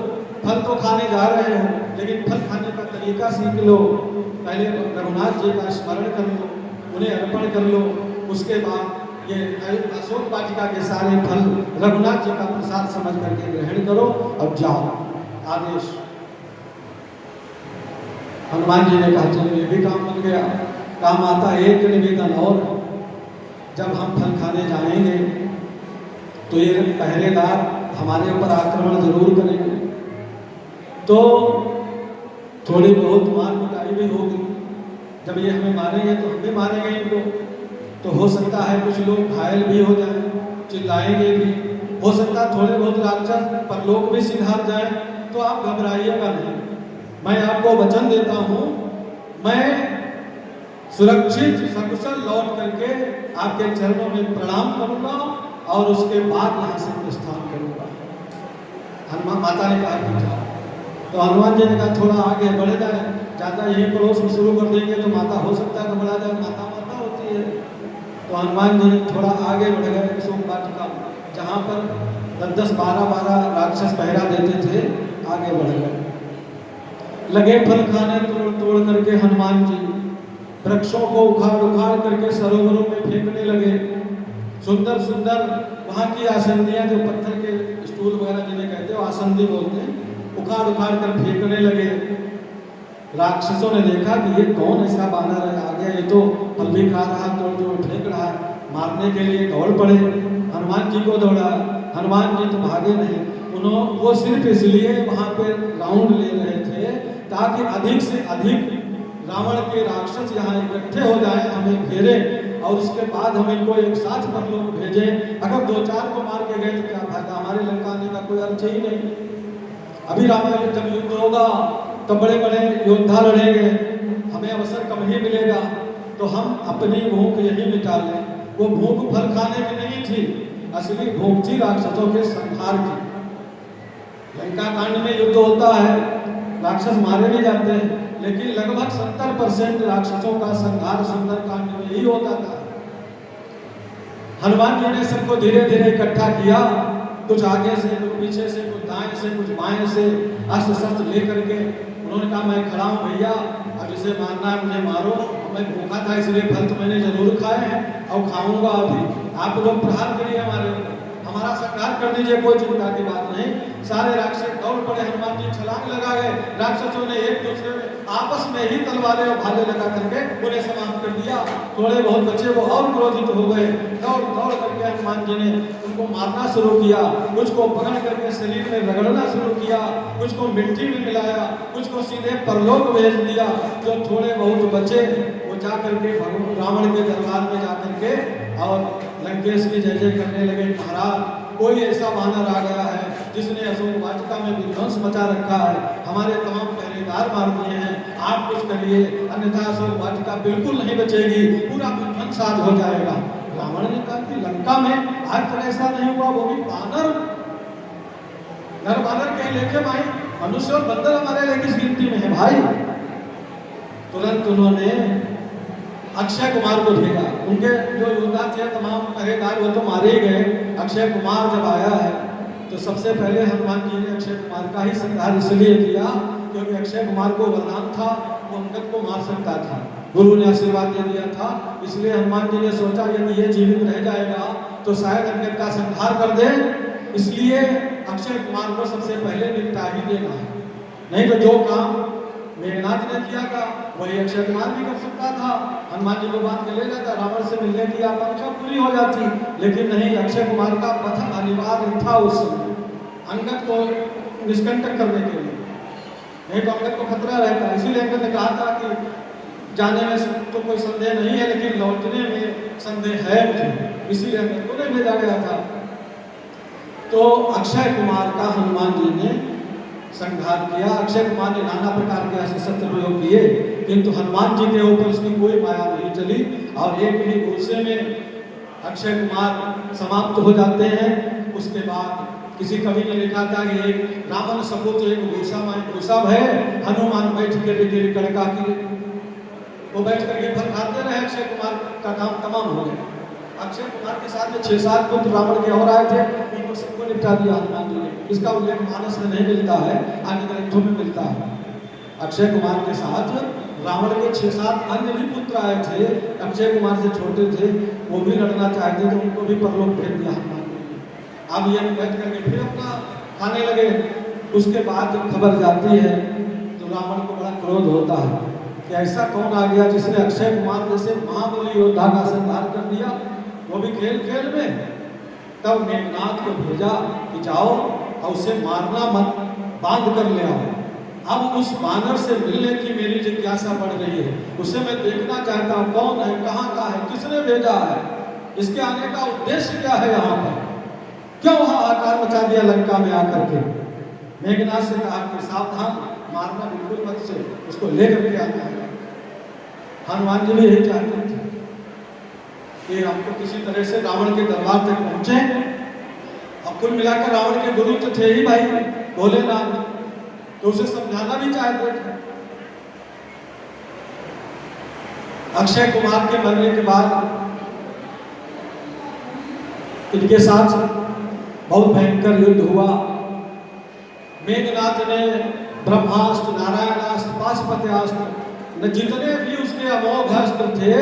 फल तो खाने जा रहे हो, लेकिन फल खाने का तरीका सीख लो। पहले रघुनाथ जी का स्मरण कर लो, उन्हें अर्पण कर लो, उसके बाद ये अशोक वाटिका के सारे फल रघुनाथ जी का प्रसाद समझ करके ग्रहण करो और जाओ। आदेश हनुमान जी ने कहा चलो ये भी काम बन गया। कहा माता एक निवेदन और, जब हम फल खाने जाएंगे तो ये पहरेदार हमारे ऊपर आक्रमण जरूर करेंगे, तो थोड़ी बहुत मार कुटाई भी होगी। जब ये हमें मारेंगे तो हम भी मारेंगे इनको, तो हो सकता है कुछ लोग घायल भी हो जाएं, चिल्लाएंगे भी, हो सकता है थोड़े बहुत राक्षस परलोक भी सिधार जाए। तो आप घबराइएगा नहीं, मैं आपको वचन देता हूँ, मैं सुरक्षित सकुशल लौट करके आपके चरणों में प्रणाम करूँगा और उसके बाद यहाँ से प्रस्थान करूँगा। हनुमान माता ने कहा कि जाओ। तो हनुमान जी ने कहा थोड़ा आगे बढ़ जाए, ज़्यादा यहीं पड़ोस में शुरू कर देंगे तो माता हो सकता है घबरा जाए, माता माता होती है। तो हनुमान जी थोड़ा आगे बढ़ गए अशोक वाटिका, जहाँ पर 10-10, 12 राक्षस पहरा देते थे, आगे बढ़ गए। लगे फल खाने तोड़ तोड़ करके हनुमान जी वृक्षों को उखाड़ उखाड़ करके सरोवरों में फेंकने लगे। सुंदर सुंदर वहाँ की आसंदियाँ, जो पत्थर के स्टूल वगैरह जिन्हें कहते हो आसंदी बोलते हैं, उखाड़ उखाड़ कर फेंकने लगे। राक्षसों ने देखा कि ये कौन ऐसा बानर है, आ गया, ये तो फल भी खा रहा, तोड़ तोड़ फेंक रहा है, मारने के लिए दौड़ पड़े, हनुमान जी को दौड़ा। हनुमान जी तो भागे नहीं, वो सिर्फ इसलिए वहाँ पे राउंड ले रहे थे ताकि अधिक से अधिक रावण के राक्षस यहाँ इकट्ठे हो जाएं, हमें घेरे, और उसके बाद हम इनको एक साथ परलोक भेजें। अगर 2-4 को मार के गए तो क्या फायदा, हमारे लंका आने का कोई अर्थ ही नहीं। अभी रामायण जब युद्ध होगा तो बड़े बड़े योद्धा लड़ेंगे, हमें अवसर कम ही मिलेगा, तो हम अपनी भूख यही मिटा लें। वो भूख फल खाने की नहीं थी, असली भूख थी राक्षसों के संहार की। लंका कांड में युद्ध होता है, राक्षस मारे भी जाते हैं, लेकिन लगभग 70% राक्षसों का संहार सुंदर कांड में ही होता था। हनुमान जी ने सबको धीरे धीरे इकट्ठा किया, कुछ आगे से, कुछ पीछे से, कुछ दाएं से, कुछ बाएं से, अस्त्र शस्त्र लेकर के उन्होंने कहा मैं खड़ा हूँ भैया, अब इसे मारना है मुझे मारो, मैं भूखा था इसलिए फल तो मैंने जरूर खाए हैं और खाऊंगा अभी, आप लोग प्रहार करिए हमारे ऊपर, हमारा संहार कर दीजिए, कोई चिंता की बात नहीं। सारे राक्षस दौड़ पड़े, हनुमान जी छलांग लगा गए, राक्षसों ने एक दूसरे में आपस में ही तलवारें और भाले लगा करके उन्हें समाप्त कर दिया। थोड़े बहुत बच्चे वो और क्रोधित हो गए, दौड़ दौड़ करके हनुमान जी ने उनको मारना शुरू किया, कुछ को पकड़ करके शरीर में रगड़ना शुरू किया, कुछ को मिट्टी में मिलाया, कुछ को सीधे परलोक भेज दिया। जो थोड़े बहुत बचे वो जा करके रावण के दरबार में जा करके और लंकेश की जय जय करने लगे, महाराज कोई ऐसा वानर आ गया है जिसने अशोक वाटिका में विध्वंस मचा रखा है, हमारे तमाम पहरेदार मार दिए हैं, आप कुछ करिए अन्यथा अशोक वाटिका बिल्कुल नहीं बचेगी, पूरा विध्वंस आज हो जाएगा। रावण ने कहा कि लंका में आज तक ऐसा नहीं हुआ, वो भी वानर, नर वानर कहीं लेके भाई, मनुष्य और बंदर हमारे लिए किस गिनती में है भाई। तुरंत उन्होंने अक्षय कुमार को भेजा, उनके जो योद्धा थे तमाम पहरेदार वो तो मारे ही गए। अक्षय कुमार जब आया है तो सबसे पहले हनुमान जी ने अक्षय कुमार का ही संहार इसलिए किया क्योंकि अक्षय कुमार को वरदान था, वो अंगद को मार सकता था, गुरु ने आशीर्वाद दे दिया था, इसलिए हनुमान जी ने सोचा यदि ये जीवित रह जाएगा तो शायद अंगद का संहार कर दे, इसलिए अक्षय कुमार को सबसे पहले निपटा ही देना है, नहीं तो जो काम मेघनाथ ने किया था वही अक्षय कुमार भी कर सकता था। हनुमान जी को बात के ले जाता, रावण से मिलने की आकांक्षा पूरी हो जाती, लेकिन नहीं, अक्षय कुमार का पथ अनिवार्य था उस समय अंगद को निष्कंटक करने के लिए, नहीं तो अंगद को खतरा रहता। इसीलिए अंगद ने कहा था कि जाने में तो कोई संदेह नहीं है लेकिन लौटने में संदेह है मुझे, इसीलिए अंगद को नहीं भेजा गया था। तो अक्षय कुमार का हनुमान जी ने संहार किया। अक्षय कुमार ने नाना प्रकार के अस्त्र शस्त्र प्रयोग किए, किंतु हनुमान जी के ऊपर उसकी कोई माया नहीं चली और एक ही गुस्से में अक्षय कुमार समाप्त हो जाते हैं। उसके बाद किसी कवि ने लिखा था कि एक रावण सपूत एक भूसा है, हनुमान बैठ के कड़का की, वो बैठ करके फल खाते रहे, अक्षय कुमार का काम तमाम हो गया। अक्षय कुमार के साथ में 6-7 पुत्र रावण के और आए थे, उनको सबको निपटा दिया हनुमान जी ने। इसका उल्लेख मानस में नहीं मिलता है, आगे ग्रंथों में मिलता है। अक्षय कुमार के साथ रावण के 6-7 अन्य भी पुत्र आए थे, अक्षय कुमार से छोटे थे, वो भी लड़ना चाहते थे, उनको भी परलोक भेज दिया हनुमान जी ने। अब ये बैठ करके फिर अपना खाने लगे। उसके बाद जब खबर जाती है तो रावण को बड़ा क्रोध होता है कि ऐसा कौन आ गया जिसने अक्षय कुमार जैसे महाबली योद्धा का संहार कर दिया, वो भी खेल खेल में। तब मेघनाथ को भेजा कि जाओ और उसे मारना मत, बांध कर ले आओ। अब उस बानर से मिलने की मेरी जिज्ञासा बढ़ रही है, उसे मैं देखना चाहता हूँ, कौन है, कहाँ का है, किसने भेजा है, इसके आने का उद्देश्य क्या है, यहाँ पर क्यों हाहाकार मचा दिया लंका में आकर के। मेघनाथ से कहा कि सावधान, मारना बिल्कुल मत से, उसको लेकर के आना है। हनुमान जी भी यही चाहते थे कि हमको किसी तरह से रावण के दरबार तक पहुंचे, और कुल मिलाकर रावण के गुरु तो थे ही भाई भोलेनाथ, तो उसे समझाना भी चाहते थे। अक्षय कुमार के मरने के बाद इनके साथ बहुत भयंकर युद्ध हुआ। मेघनाथ ने ब्रह्मास्त्र, नारायणास्त्र, पाशुपत्यास्त्र, न जितने भी उसके अमोघ अस्त्र थे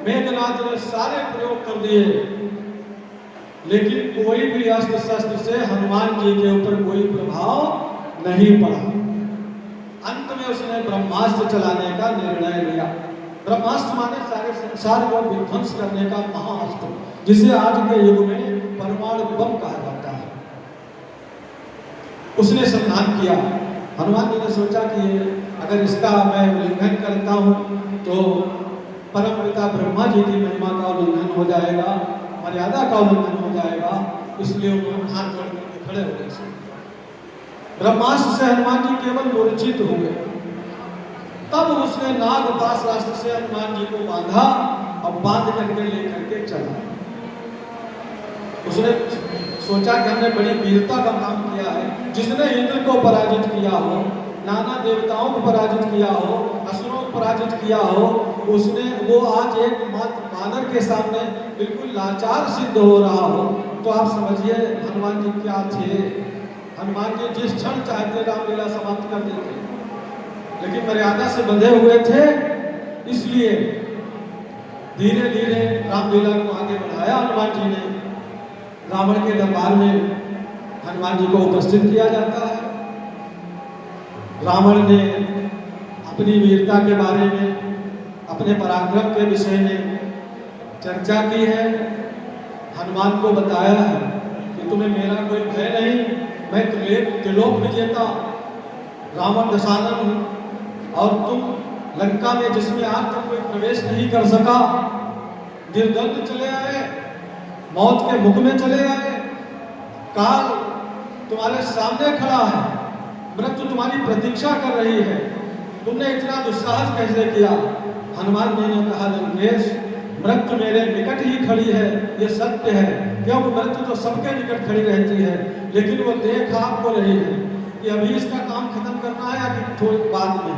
मेघनाथ ने सारे प्रयोग कर दिए, लेकिन कोई भी अस्त्र शस्त्र से हनुमान जी के ऊपर कोई प्रभाव नहीं पड़ा। अंत में उसने ब्रह्मा ब्रह्मास्त्र चलाने का निर्णय लिया। ब्रह्मास्त्र माने सारे संसार को विध्वंस करने का महाअस्त्र, जिसे आज के युग में परमाणु बम कहा जाता है। उसने संधान किया। हनुमान जी ने सोचा कि अगर इसका मैं उल्लंघन करता हूँ तो परम पिता ब्रह्मा जी की महिमा का उल्लंघन हो जाएगा, मर्यादा का उल्लंघन हो जाएगा। इसलिए उन्होंने हाथ जोड़ करके खड़े हो गए। ब्रह्मास्त्र से हनुमान जी केवल मूर्छित हो गए। तब उसने नागपाश रास्त्र से हनुमान जी को बांधा और बांध करके लेकर के चला। उसने सोचा कि हमने बड़ी वीरता का काम किया है। जिसने इंद्र को पराजित किया हो, नाना देवताओं को पराजित किया हो, असुरों को पराजित किया हो, उसने वो आज एक मात्र बानर के सामने बिल्कुल लाचार सिद्ध हो रहा हो, तो आप समझिए हनुमान जी क्या थे। हनुमान जी जिस क्षण चाहते रामलीला समाप्त कर देते, लेकिन मर्यादा से बंधे हुए थे। इसलिए धीरे धीरे रामलीला को आगे बढ़ाया हनुमान जी ने। रावण के दरबार में हनुमान जी को उपस्थित किया जाता है। रावण ने अपनी वीरता के बारे में, अपने पराक्रम के विषय में चर्चा की है। हनुमान को बताया है कि तुम्हें मेरा कोई भय नहीं, मैं त्रिलोक विजेता रावण दशानन हूँ और तुम लंका में जिसमें आज तक कोई प्रवेश नहीं कर सका, निर्द्वंद चले आए, मौत के मुख में चले आए, काल तुम्हारे सामने खड़ा है, मृत्यु तुम्हारी प्रतीक्षा कर रही है, तुमने इतना दुस्साहस कैसे किया। हनुमान जी ने कहा लंकेश, मृत्यु मेरे निकट ही खड़ी है, ये सत्य है, क्योंकि मृत्यु तो सबके निकट खड़ी रहती है, लेकिन वो देख आपको रही है कि अभी इसका काम खत्म करना है या कि थोड़ी बाद में।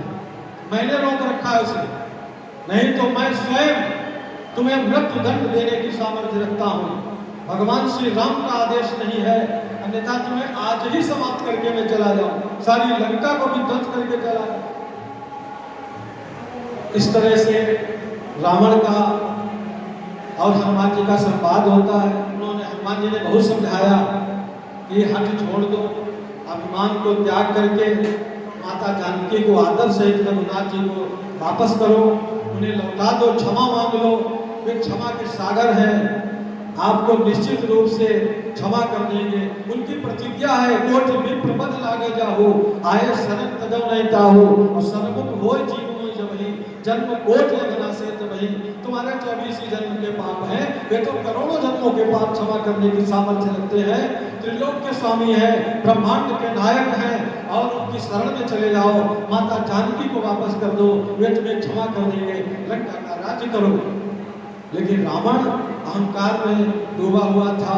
मैंने रोक रखा है उसे, नहीं तो मैं स्वयं तुम्हें मृत्यु दंड देने की सामर्थ्य रखता हूँ। भगवान श्री राम का आदेश नहीं है, अन्यथा तुम्हें आज ही समाप्त करके मैं चला जाऊं, सारी लंका को भी ध्वंस करके चला जाऊं। इस तरह से रावण का और हनुमान जी का संवाद होता है। उन्होंने हनुमान जी ने बहुत समझाया कि हट छोड़ दो, अभिमान को त्याग करके माता जानकी को आदर सहित रघुनाथ जी को वापस करो, उन्हें लौटा दो, क्षमा मांग लो, वे क्षमा के सागर हैं, आपको निश्चित रूप से क्षमा कर देंगे। उनकी प्रतिज्ञा है, कोटि विप्र पद लागे जाहो, आए शरण तजौ नहीं ताहो, और सर्वमुख होय जीवन जबहि, जन्म कोटि लगना से तबहि। तुम्हारे 24 जन्म के पाप हैं, वे तो करोड़ों जन्मों के पाप क्षमा करने की सामर्थ्य रखते हैं। त्रिलोक के स्वामी है, ब्रह्मांड के नायक हैं, और उनकी शरण में चले जाओ, माता जानकी को वापस कर दो, वे तुम्हें क्षमा कर देंगे, लंका का राज्य करो। लेकिन रावण अहंकार में डूबा हुआ था।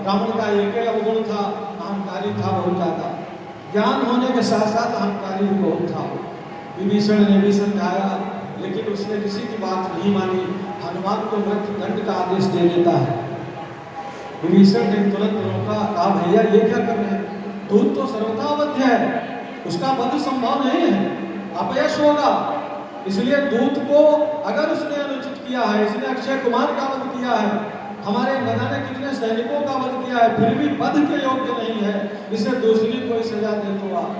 रावण का एक ही अवगुण था, अहंकारी था बहुत ज्यादा, ज्ञान होने के साथ साथ अहंकारी भी बहुत था। विभीषण ने भी समझाया, लेकिन उसने किसी की बात नहीं मानी, हनुमान को मृत्यु दंड का आदेश दे देता है। विभीषण ने तुरंत रोका, कहा भैया ये क्या कर रहे हैं, दूत तो सर्वथा अवध्य है, उसका वध संभव नहीं है, अपयश होगा। इसलिए दूत को अगर उसने अनुचित किया है, इसने अक्षय कुमार का वध किया है, हमारे न जाने कितने सैनिकों का वध किया है, फिर भी वध के योग्य नहीं है, इसे दूसरी कोई सजा दे दो, आप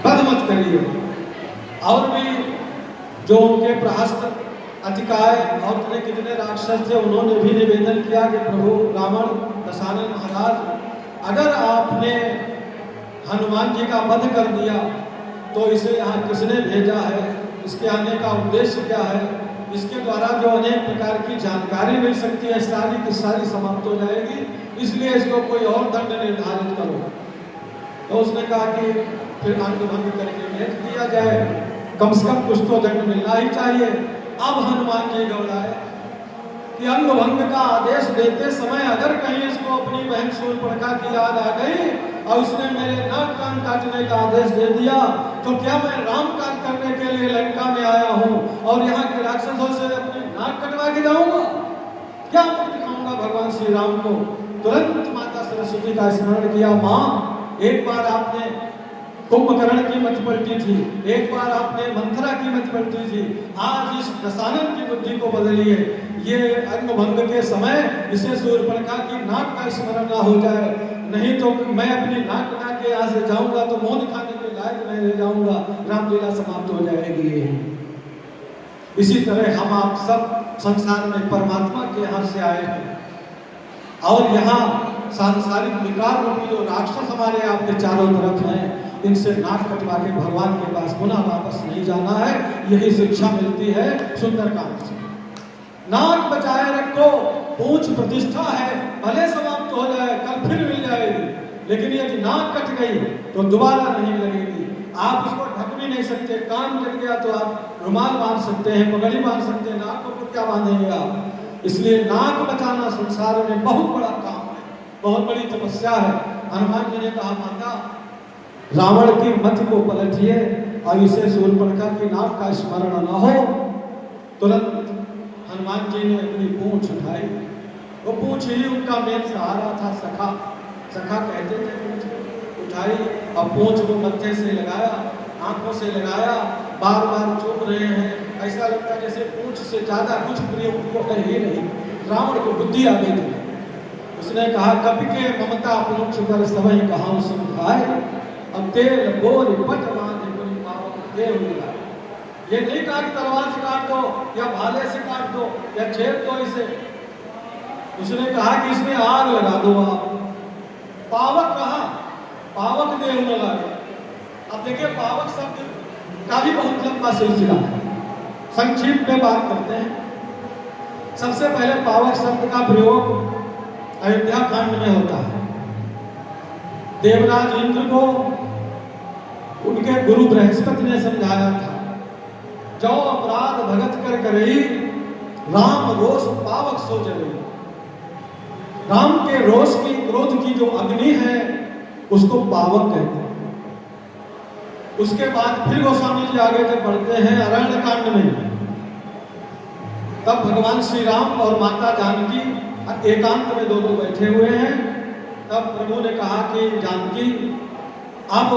वध मत करिए। और भी जो उनके प्रहस्त अतिकाय और कितने राक्षस थे, उन्होंने भी निवेदन किया कि प्रभु रावण दशानन महाराज, अगर आपने हनुमान जी का वध कर दिया तो इसे यहाँ किसने भेजा है, इसके आने का उद्देश्य क्या है, इसके द्वारा जो अनेक प्रकार की जानकारी मिल सकती है सारी की सारी समाप्त हो जाएगी, इसलिए इसको कोई और दंड निर्धारित करो। तो उसने कहा कि फिर अंग भंग करके भेज दिया जाए, कम से कम कुछ तो दंड मिलना ही चाहिए। अब हनुमान जी घबराए कि अंग भंग का आदेश देते समय अगर कहीं इसको अपनी बहन शूर्पणखा की याद आ गई और उसने मेरे नाक कान काटने का आदेश दे दिया, तो क्या मैं राम काज करने के लिए लंका में आया हूँ और यहाँ के राक्षसों से अपनी नाक कटवा के जाऊंगा, क्या मुझे दिखाऊंगा भगवान श्री राम को। तुरंत माता सरस्वती का स्मरण किया, माँ एक बार आपने कुंभकर्ण की मत पलटी थी, एक बार आपने मंथरा की मत पलटी थी, आज इस दशानन की बुद्धि को बदलिए। ये अंग भंग के समय इसे शूर्पणखा की नाक का स्मरण ना हो जाए, नहीं तो मैं अपनी नाक कटा के यहाँ से जाऊंगा तो मुंह दिखाने के शायद मैं रह जाऊंगा, रामलीला समाप्त हो जाएगी। इसी तरह हम आप सब संसार में परमात्मा के यहाँ से आए हैं और यहाँ सांसारिक विकार रूपी जो राक्षस हमारे आपके चारों तरफ हैं, इनसे नाक कटवा के भगवान के पास पुनः वापस नहीं जाना है। यही शिक्षा मिलती है सुंदरकांड से। नाक बचाए रखो, पूंछ प्रतिष्ठा है, भले समाप्त हो जाए, कल फिर मिल जाएगी, लेकिन यदि नाक कट गई तो दोबारा नहीं लगेगी। आप उसको ढक भी नहीं सकते। कान कट गया तो आप रुमाल बांध सकते हैं, पगड़ी बांध सकते हैं, नाक को क्या बांधेंगे आप? इसलिए नाक बचाना संसार में बहुत बड़ा काम है, बहुत बड़ी तपस्या है। हनुमान जी ने कहा, माता रावण की मत को पलटिए और इसे शूर्पणखा की नाक का स्मरण न हो। तुरंत हनुमान जी ने अपनी पूंछ उठाई। वो पूंछ ही उनका मेन सहारा था। सखा सखा कहते थे। पूंछ उठाई और पूंछ को मत्थे से लगाया, आंखों से लगाया, बार बार चूम रहे हैं। ऐसा लगता जैसे पूंछ से ज्यादा कुछ प्रिय उनको है ही नहीं। रावण को बुद्धि आ गई थी। उसने कहा, कपि के ममता पूंछ पर सबई कहां समझाए, अब तेल बोर पट बांधे कोई पावक देव मिला। ये नहीं कहा कि तलवार से काट दो या भाले से काट दो या छेद दो इसे। उसने कहा कि इसमें आग लगा दो आप। पावक कहा, पावक देव न लागे। अब देखिए, पावक शब्द का भी बहुत लंबा सिलसिला है। संक्षिप्त में बात करते हैं। सबसे पहले पावक शब्द का प्रयोग अयोध्या कांड में होता है। देवराज इंद्र को उनके गुरु बृहस्पति ने समझाया था, जो अपराध भगत कर करई, राम रोष पावक सो जले। राम के रोष की, क्रोध की जो अग्नि है उसको पावक कहते हैं। उसके बाद फिर गोस्वामी जी आगे जब बढ़ते हैं अरण्य कांड में, तब भगवान श्री राम और माता जानकी एकांत में दोनों बैठे हुए हैं। तब प्रभु ने कहा कि जानकी, अब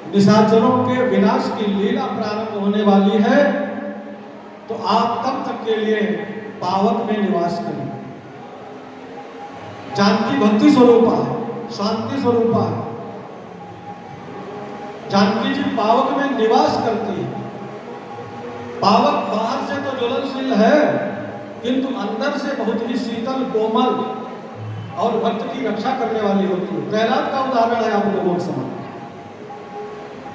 निशाचरों के विनाश की लीला प्रारंभ होने वाली है, तो आप तब तक के लिए पावक में निवास करें। जानकी भक्ति स्वरूपा है, शांति स्वरूपा है। जानकी जी पावक में निवास करती है। पावक बाहर से तो ज्वलनशील है, किंतु अंदर से बहुत ही शीतल, कोमल और भक्त की रक्षा करने वाली होती है। प्रहलाद का उदाहरण है आप लोगों के सामने।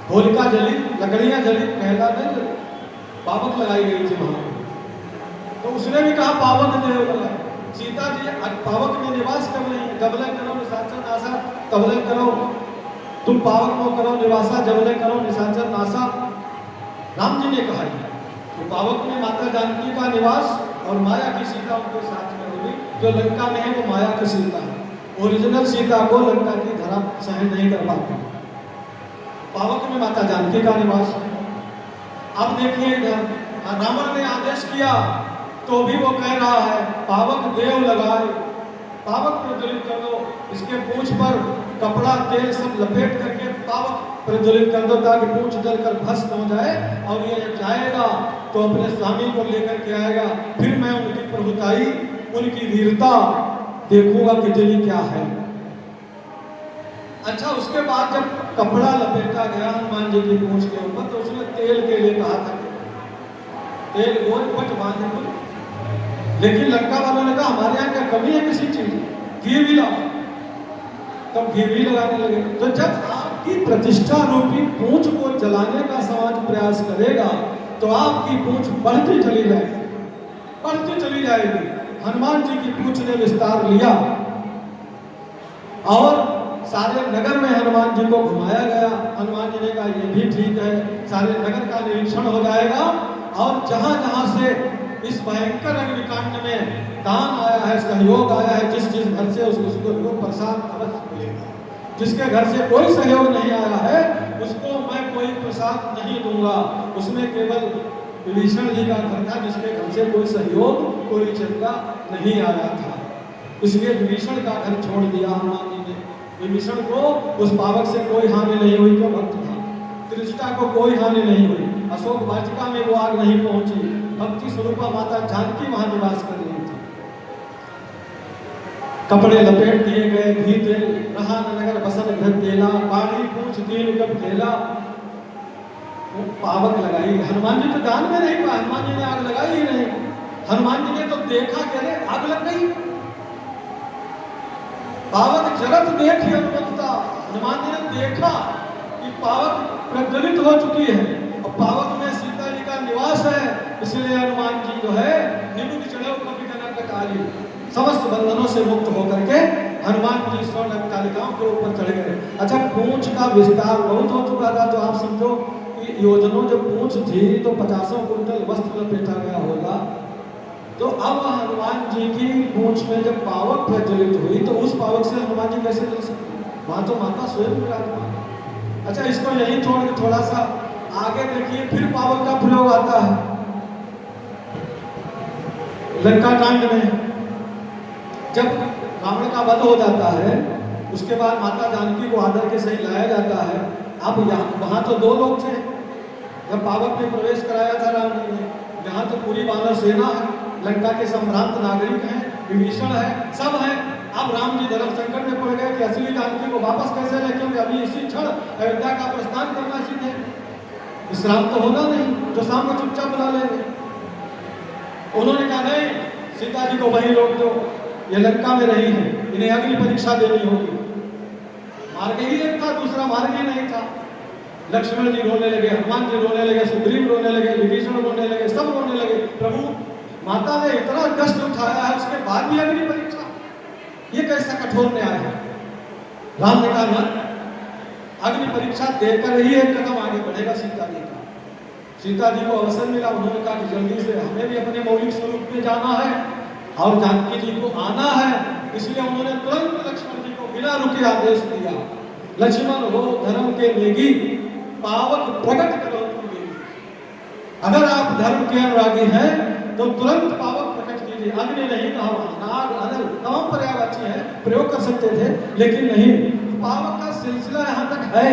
होलिका जली, लकड़ियां जली, प्रहलाद ने पावक लगाई गई थी वहां, तो उसने भी कहा पावक देव लगाए। सीता जी पावक में निवास कर रही है। जबले करो निशाचर नासा, तबले करो तुम पावक में करो निवासा, जबले करो निशाचर नासा। राम जी ने कहा तो पावक में माता जानकी का निवास और माया की सीता उनके साथ में होगी। जो लंका में है वो माया की सीता है। ओरिजिनल सीता को लंका की धरा सहन नहीं कर पाती। पावक में माता जानकी का निवास है। अब देखिए इधर रावण ने आदेश किया तो भी वो कह रहा है पावक देव लगाए, पावक प्रज्वलित कर दो। इसके पूंछ पर कपड़ा तेल सब लपेट करके पावक प्रज्वलित कर दो, ताकि पूंछ जलकर भस्म हो जाए। और ये जब जाएगा तो अपने स्वामी को लेकर के आएगा। फिर मैं उनकी प्रभुताई, उनकी वीरता देखूंगा कि जली क्या है। अच्छा, उसके बाद जब कपड़ा लपेटा गया हनुमान जी की पूंछ के ऊपर, तो उसने तेल के लिए कहा था, तेल गोल पट बांधे। लेकिन लंका वालों ने कहा हमारे यहाँ क्या कमी है किसी चीज, घी भी लाओ। तब घी भी लगाने लगे। तो जब आपकी प्रतिष्ठा रूपी पूंछ को जलाने का समाज प्रयास करेगा तो आपकी पूंछ बढ़ती चली जाएगी, बढ़ती चली जाएगी। हनुमान जी की पूंछ ने विस्तार लिया और सारे नगर में हनुमान जी को घुमाया गया। हनुमान जी ने कहा ये भी ठीक है, सारे नगर का निरीक्षण हो जाएगा और जहां जहां से इस भयंकर अग्निकांड में दान आया है, सहयोग आया है, जिस जिस घर से उसको प्रसाद अवश्य मिलेगा। जिसके घर से कोई सहयोग नहीं आया है उसको मैं कोई प्रसाद नहीं दूंगा। उसमें केवल विभीषण जी का घर था जिसके घर से कोई सहयोग, कोई चंदा नहीं आया था। इसलिए विभीषण का घर छोड़ दिया हनुमान जी ने। विभीषण को उस पावक से कोई हानि नहीं हुई, क्यों भक्त था। त्रिजटा को कोई हानि नहीं हुई, अशोक वाटिका में वो आग नहीं पहुंची। भक्ति स्वरूपा माता जानकी वहां निवास कर रही थी। कपड़े लपेट दिए गए भीते, रहा न नगर बसन घर देला, बाड़ी पूछ दीन कब खेला। वो पावक लगाई, हनुमान जी तो दान में नहीं पाए, हनुमान जी ने आग लगाई ही नहीं। हनुमान जी ने तो देखा कि अरे आग लग गई। पावक जरत देखी हनुमंता, हनुमान जी ने देखा कि पावक प्रज्वलित हो चुकी है और पावक में सीता जी का निवास है। इसलिए हनुमान जी जो है निमुख चढ़ो कभी कना कटारी, समस्त बंधनों से मुक्त होकर के हनुमान जी स्वर्ण कालिकाओं के ऊपर चढ़ गए। अच्छा, पूंछ का विस्तार बहुत हो चुका था, तो आप समझो कि योजनों जब पूंछ थी तो 50 कुंटल वस्त्र लपेटा गया होगा। तो अब हनुमान जी की पूंछ में जब पावक प्रज्वलित हुई तो उस पावक से हनुमान जी कैसे चल सकते? वहां तो माता स्वयं विराजमान। अच्छा, इसको यहीं छोड़ के थोड़ा सा आगे देखिए, फिर पावक का प्रयोग आता है लंका कांड में। जब रावण का वध हो जाता है, उसके बाद माता जानकी को आदर के सही लाया जाता है। अब वहां तो 2 लोग थे जब पावक में प्रवेश कराया था राम जी ने। यहाँ तो पूरी वानर सेना है, लंका के संभ्रांत नागरिक हैं, विभीषण है, सब है। अब राम जी धर्म संकट में पड़ गए कि असली जानकी को वापस कैसे ले, क्योंकि अभी इसी क्षण अयोध्या का प्रस्थान करना सीधे, विश्राम तो होना नहीं जो शाम को चुपचाप बुला लेंगे। उन्होंने कहा नहीं, सीता जी को वहीं रोक दो, ये लंका में रही है, इन्हें अगली परीक्षा देनी होगी। मार्ग ही एक था, दूसरा मार्ग ही नहीं था। लक्ष्मण जी रोने लगे, हनुमान जी रोने लगे, सुग्रीव रोने लगे, विभीषण रोने लगे, सब रोने लगे। प्रभु, माता ने इतना कष्ट उठाया है, उसके बाद भी अगली परीक्षा, ये कैसा कठोर न्याय है। राम ने कहा ना, अग्नि परीक्षा देकर ही एक कदम आगे बढ़ेगा सीता जी का। सीता जी को अवसर मिला, उन्होंने कहा कि जल्दी से हमें भी अपने मौलिक स्वरूप में जाना है और जानकी जी को आना है। इसलिए उन्होंने तुरंत लक्ष्मण जी को बिना रुके आदेश दिया, लक्ष्मण हो धर्म के नेगी, पावक प्रकट करो तुम देवी। अगर आप धर्म के अनुरागी हैं तो तुरंत पावक प्रकट कीजिए। अग्नि नहीं कहा, नाग अनल तमाम पर्यायवाची है, प्रयोग कर सकते थे, लेकिन नहीं। पावक का सिलसिला यहाँ तक है,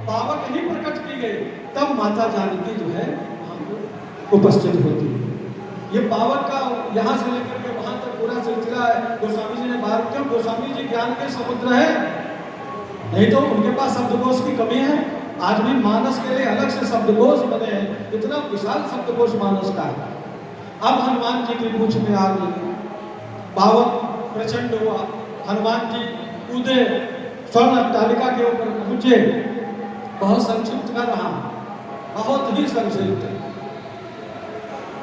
पावक ही प्रकट की गई, तब माता जानकी जो है उपस्थित होती है। ये पावक का यहाँ से लेकर के वहां तक पूरा सिलसिला है। गोस्वामी जी ने बात, क्यों? गोस्वामी जी ज्ञान के समुद्र है, नहीं तो उनके पास शब्दकोश की कमी है। आज भी मानस के लिए अलग से शब्दकोश बने हैं, इतना विशाल शब्दकोश मानस का है। अब हनुमान जी की पूंछ में आग लगी, पावक प्रचंड हुआ, हनुमान जी कूदे, स्वर्ण अट्टालिका के ऊपर पहुंचे। बहुत संक्षिप्त कर रहा, बहुत ही संक्षिप्त।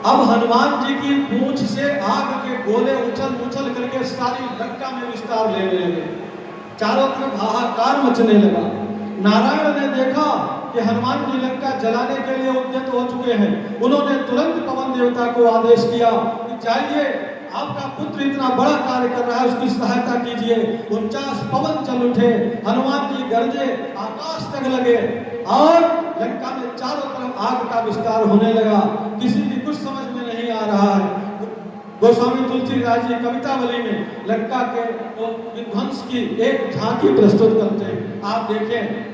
अब हनुमान जी की पूंछ से आग के गोले उछल उछल करके सारी लंका में विस्तार लेने लगे, चारों तरफ हाहाकार मचने लगा। नारायण ने देखा कि हनुमान जी लंका जलाने के लिए उद्यत हो चुके हैं। उन्होंने तुरंत पवन देवता को आदेश किया कि जाइए, आपका पुत्र इतना बड़ा कार्य कर रहा है, उसकी सहायता कीजिए। 49 पवन चल उठे, हनुमान जी गरजे, आकाश तक लगे और लंका में चारों तरफ आग का विस्तार होने लगा। किसी की कुछ समझ में नहीं आ रहा है। गोस्वामी तुलसीदास जी कवितावली में लंका के विध्वंस की एक झांकी प्रस्तुत करते हैं। आप देखें,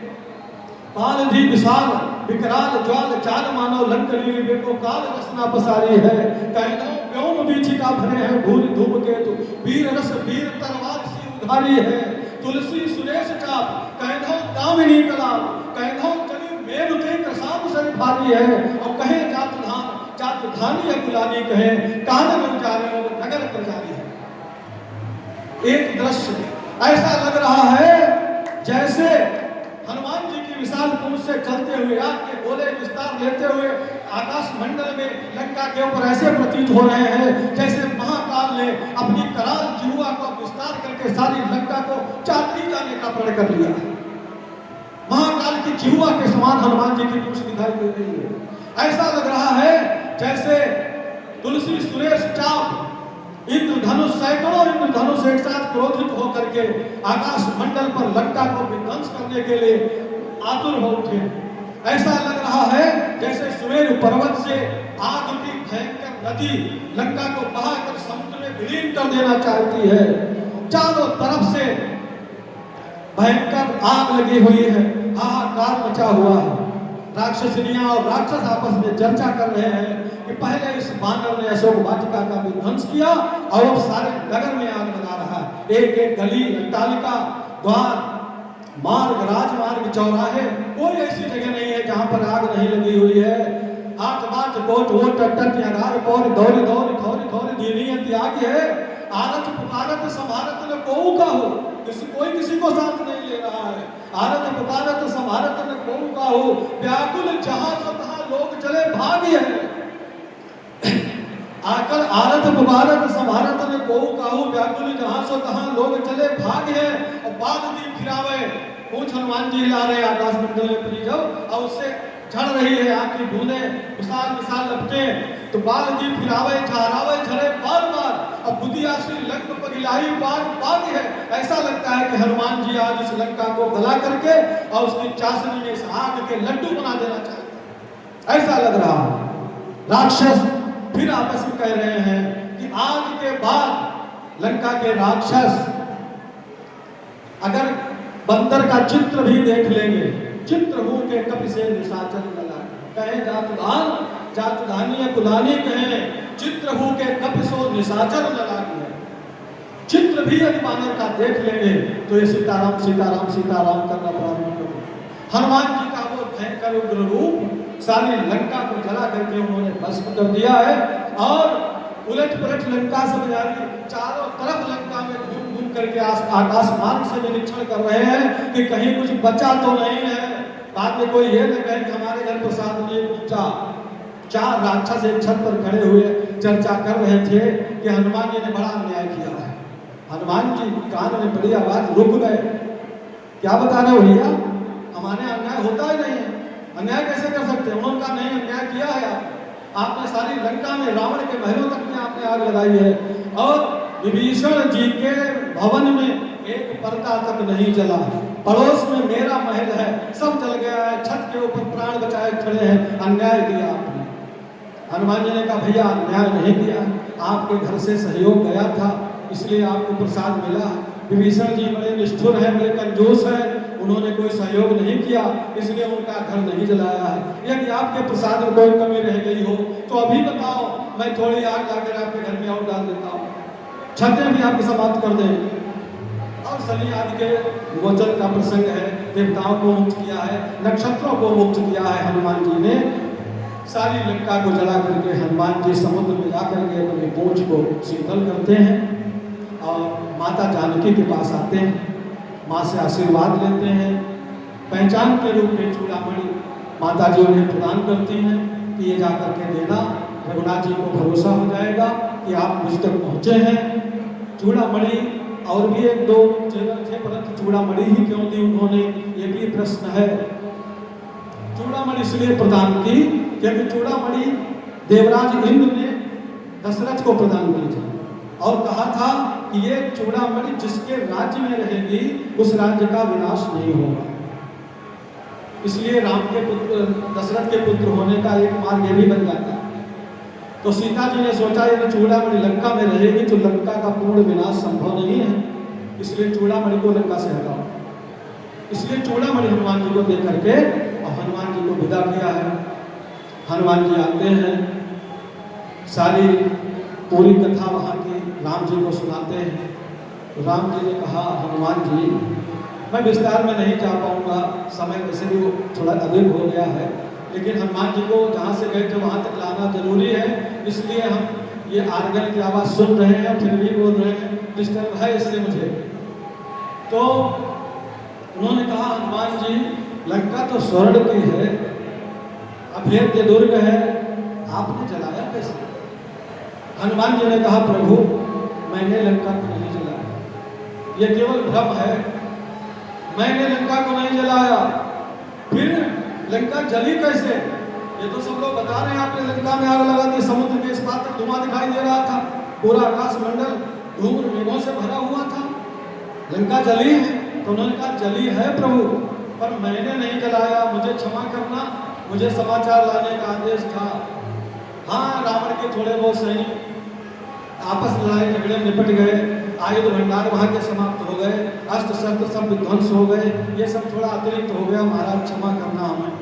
पालधि विशाल विकराल ज्वाल चाल मानव लंकनी बेको काल रसना पसारी है। कहना व्योम बीचिका भरे हैं भूल धूप केतु, वीर रस वीर तरवार सी उधारी है। तुलसी सुरेश चाप कहना दामिनी कला, कहना चली मेरु के प्रसाद सर भारी है। और कहे जात धान जात धानी अकुलानी, कहे कानन उजारे नगर प्रजारी है। एक दृश्य ऐसा लग रहा है जैसे हनुमान जी की विशाल पूंछ से चलते हुए आग के गोले विस्तार लेते हुए आकाश मंडल में लंका के ऊपर ऐसे प्रतीत हो रहे हैं जैसे महाकाल ने अपनी कराल जिह्वा को विस्तार करके सारी लंका को चाटी जाने का प्रण कर लिया। महाकाल की जिह्वा के समान हनुमान जी की पूंछ दिखाई दे रही है। ऐसा लग रहा है जैसे तुलसी सुरेश चाप इंद्रधनुष, सैकड़ों इंद्रधनुष एक साथ क्रोधित होकर के आकाश मंडल पर लंका को विध्वंस करने के लिए आतुर हो उठे। ऐसा लग रहा है जैसे सुमेरु पर्वत से आग की भयंकर नदी लंका को बहाकर समुद्र में विलीन कर देना चाहती है। चारों तरफ से भयंकर आग लगी हुई है, हाहाकार मचा हुआ है। राक्षसनियां और राक्षस आपस में चर्चा कर रहे हैं कि पहले इस बानर ने अशोक वाटिका का विध्वंस किया और अब सारे नगर में आग लगा रहा है। एक एक गली, अट्टालिका, द्वार, मार्ग, राजमार्ग, चौराहे, कोई ऐसी जगह नहीं है जहां पर आग नहीं लगी हुई है। आठ बाट कोट वोट टट अगार पौर दौड़ दौड़ खौर खौर दीनियत आगे है। आरत पुकारत संभारत न कोऊ का हो, कोई किसी को साथ नहीं ले रहा है। आरत पुकारत संभारत न कोऊ का हो, व्याकुल जहां तहां लोग चले भाग है। आकर आरत पुकारत संभारत न कोऊ का हो, व्याकुल जहां तहां लोग चले भाग है। और बाल दीप फिरावे, पूछ हनुमान जी ला रहे आकाश मंडल में परी जाओ और उससे झड़ रही है आँख की बूंदे, विशाल विशाल लपटे, तो बाल जी फिरावे झहरावे झरे बार बार। अब बुद्धियासी लंक पर इलाही बार बाग है। ऐसा लगता है कि हनुमान जी आज इस लंका को गला करके और उसकी चाशनी में इस आग के लड्डू बना देना चाहते हैं, ऐसा लग रहा है। राक्षस फिर आपस में कह रहे हैं कि आज के बाद लंका के राक्षस अगर बंदर का चित्र भी देख लेंगे, चित्र हो के कपि से निशाचर लगा, कहे जातुदान जातुदानी कुलानी, कहे चित्र हो के कपि सो निशाचर लगा है। चित्र भी यदि बानर का देख लेंगे तो ये सीताराम सीताराम सीताराम करना प्रारंभ करो। हनुमान जी का वो भयंकर उग्र रूप सारी लंका को जला करके उन्होंने भस्म कर दिया है और उलट पलट लंका से जारी चारों तरफ लंका में घूम घूम करके आकाश मार्ग से निरीक्षण कर रहे हैं कि कहीं कुछ बचा तो नहीं है। बाद में कोई ये न कहे कि हमारे घर प्रसाद नहीं पहुंचा। चार राक्षस एक छत पर खड़े हुए चर्चा कर रहे थे कि हनुमान जी ने बड़ा अन्याय किया है। हनुमान जी कान में बड़ी आवाज रुक गए, क्या बता रहे भैया, हमारे अन्याय होता ही नहीं है, अन्याय कैसे कर सकते हैं। उन्होंने कहा नहीं, अन्याय किया है आपने सारी लंका में, रावण के महलों तक में आपने आग लगाई है और विभीषण जी के भवन में एक पर्दा तक नहीं जला, पड़ोस में मेरा महल है सब जल गया है, छत के ऊपर प्राण बचाए खड़े हैं, अन्याय किया आपने। हनुमान जी ने कहा भैया अन्याय नहीं किया, आपके घर से सहयोग गया था इसलिए आपको प्रसाद मिला। विभीषण जी बड़े निष्ठुर है, बड़े कंजूस है, उन्होंने कोई सहयोग नहीं किया इसलिए उनका घर नहीं जलाया है। यदि आपके प्रसाद में कोई कमी रह गई हो तो अभी बताओ, मैं थोड़ी आग लाकर आपके घर में और डाल देता हूँ, छतें भी आपकी समाप्त कर दें। और शनि आदि के गोचर का प्रसंग है, देवताओं को मुक्त किया है, नक्षत्रों को मुक्त किया है हनुमान जी ने। सारी लंका को जला करके हनुमान जी समुद्र में जाकर के अपनी पूंछ को शीतल करते हैं और माता जानकी के पास आते हैं, माँ से आशीर्वाद लेते हैं। पहचान के रूप में चूड़ामणि माता जी उन्हें प्रदान करती हैं कि ये जाकर के देना, रघुनाथ जी को भरोसा हो जाएगा कि आप मुझ तक पहुँचे हैं। चूड़ामणि और भी एक दो जेवर थे परंतु चूड़ामणि ही क्यों दी उन्होंने, ये भी प्रश्न है। चूड़ामणि इसलिए प्रदान की क्योंकि चूड़ामणि देवराज इंद्र ने दशरथ को प्रदान की थी और कहा था कि ये चूड़ामणि जिसके राज्य में रहेगी उस राज्य का विनाश नहीं होगा। इसलिए राम के पुत्र, दशरथ के पुत्र होने का एक मार्ग ये भी बन जाता है। तो सीता जी ने सोचा यदि चूड़ामणि लंका में रहेगी तो लंका का पूर्ण विनाश संभव नहीं है, इसलिए चूड़ामणि को लंका से हटाओ। इसलिए चूड़ामणि हनुमान जी को दे करके और हनुमान जी को विदा किया है। हनुमान जी आते हैं, सारी पूरी कथा वहाँ की राम जी को सुनाते हैं। तो राम जी ने कहा हनुमान जी मैं विस्तार में नहीं जा पाऊँगा, समय वैसे भी थोड़ा अधिक हो गया है, लेकिन हनुमान जी को जहाँ से गए थे वहाँ तक लाना जरूरी है, इसलिए हम ये आर्गन की आवाज़ सुन रहे हैं फिर भी बोल रहे हैं, डिस्टर्ब है इससे मुझे। तो उन्होंने कहा हनुमान जी लंका तो स्वर्ण की है, अभेद्य दुर्ग है, आपने जलाया कैसे। हनुमान जी ने कहा प्रभु मैंने लंका को नहीं जलाया, ये केवल भ्रम है, मैंने लंका को नहीं जलाया। फिर लंका जली कैसे, ये तो सब लोग बता रहे हैं आपने लंका में आग लगा दी, समुद्र के इस पार तक धुआं दिखाई दे रहा था, पूरा आकाश मंडल धूम मेघों से भरा हुआ था, लंका जली है। तो उन्होंने कहा जली है प्रभु पर मैंने नहीं जलाया, मुझे क्षमा करना, मुझे समाचार लाने का आदेश था। हाँ रावण के थोड़े बहुत सैनिक आपस लड़ाई झगड़े निपट गए, आयुध भंडार वहाँ के समाप्त हो गए, अस्त्र शस्त्र सब विध्वंस हो गए, ये सब थोड़ा अतिरिक्त हो गया, महाराज क्षमा करना हमें।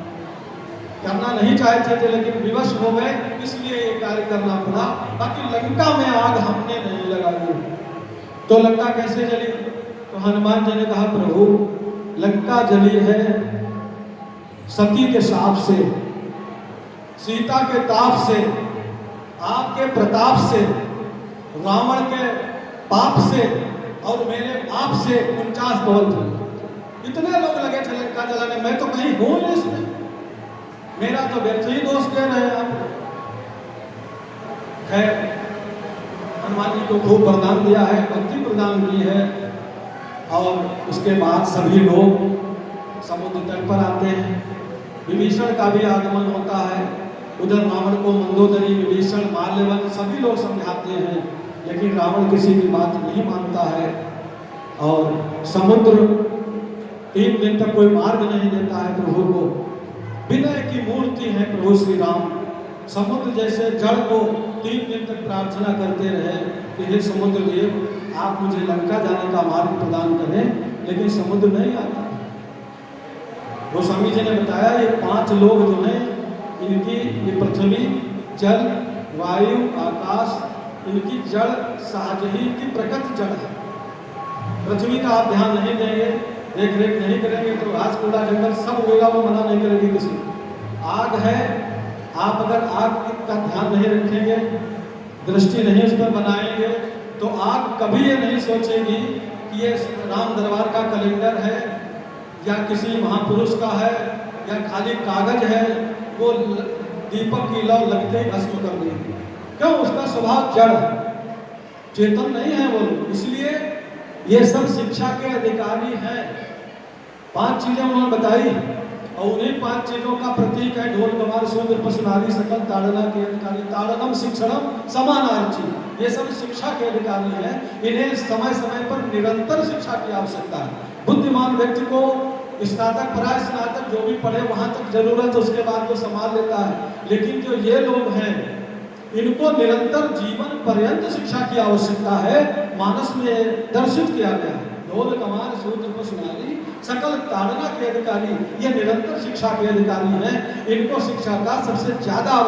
करना नहीं चाहते थे, लेकिन विवश हो गए, इसलिए ये कार्य करना पड़ा। बाकी लंका में आग हमने नहीं लगाई। तो लंका कैसे जली? तो हनुमान जी ने कहा, प्रभु लंका जली है सती के शाप से, सीता के ताप से, आपके प्रताप से, रावण के पाप से और मेरे पाप से 49 दौल थे। इतने लोग लगे थे लंका जलाने, मैं तो कहीं हूं नहीं इसमें, मेरा तो व्यर्थ ही दोष दे रहे हैं आप। है हनुमान जी को खूब वरदान दिया है, भक्ति प्रदान की है। और उसके बाद सभी लोग समुद्र तट पर आते हैं। विभीषण का भी आगमन होता है। उधर रावण को मंदोदरी, विभीषण, माल्यवन सभी लोग समझाते हैं, लेकिन रावण किसी की बात नहीं मानता है। और समुद्र 3 दिन तक कोई मार्ग नहीं देता है प्रभु को। विनय की मूर्ति है प्रभु श्री राम। समुद्र जैसे जल को 3 दिन तक प्रार्थना करते रहे कि हे समुद्र देव, आप मुझे लंका जाने का मार्ग प्रदान करें, लेकिन समुद्र नहीं आता। वो स्वामी जी ने बताया, ये 5 लोग जो हैं, इनकी ये पृथ्वी, जल, वायु, आकाश, इनकी जड़ सहज ही की प्रकृति जड़ है। पृथ्वी का आप ध्यान नहीं देंगे, देख रेख नहीं करेंगे तो घास कूड़ा जंगल सब होगा, वो मना नहीं करेगी किसी। आग है, आप अगर आग का ध्यान नहीं रखेंगे, दृष्टि नहीं उस पर बनाएंगे, तो आग कभी ये नहीं सोचेगी कि ये राम दरबार का कैलेंडर है या किसी महापुरुष का है या खाली कागज है। वो दीपक की लौ लगते ही भस्म कर देगी। क्यों? उसका स्वभाव जड़ है, चेतन नहीं है वो। इसलिए ये सब शिक्षा के अधिकारी हैं। 5 चीजें उन्होंने बताई और उन्हीं 5 चीजों का प्रतीक है ढोल कमार सुंदर पशुनारी सकल ताड़ना के अधिकारी। ताड़नम शिक्षणम समानार्थी, ये सब शिक्षा के अधिकारी हैं। इन्हें समय समय पर निरंतर शिक्षा की आवश्यकता है। बुद्धिमान व्यक्ति को स्नातक, पराय स्नातक जो भी पढ़े वहां तक जरूरत, उसके बाद वो संभाल लेता है। लेकिन जो ये लोग हैं, इनको निरंतर जीवन पर्यंत शिक्षा की आवश्यकता है। मानस में दर्शित किया गया है, ढोल कमार सूत्र पशुनारी सकल ताड़ना के अधिकारी, ये निरंतर शिक्षा के अधिकारी हैं। इनको शिक्षा का सबसे ज्यादा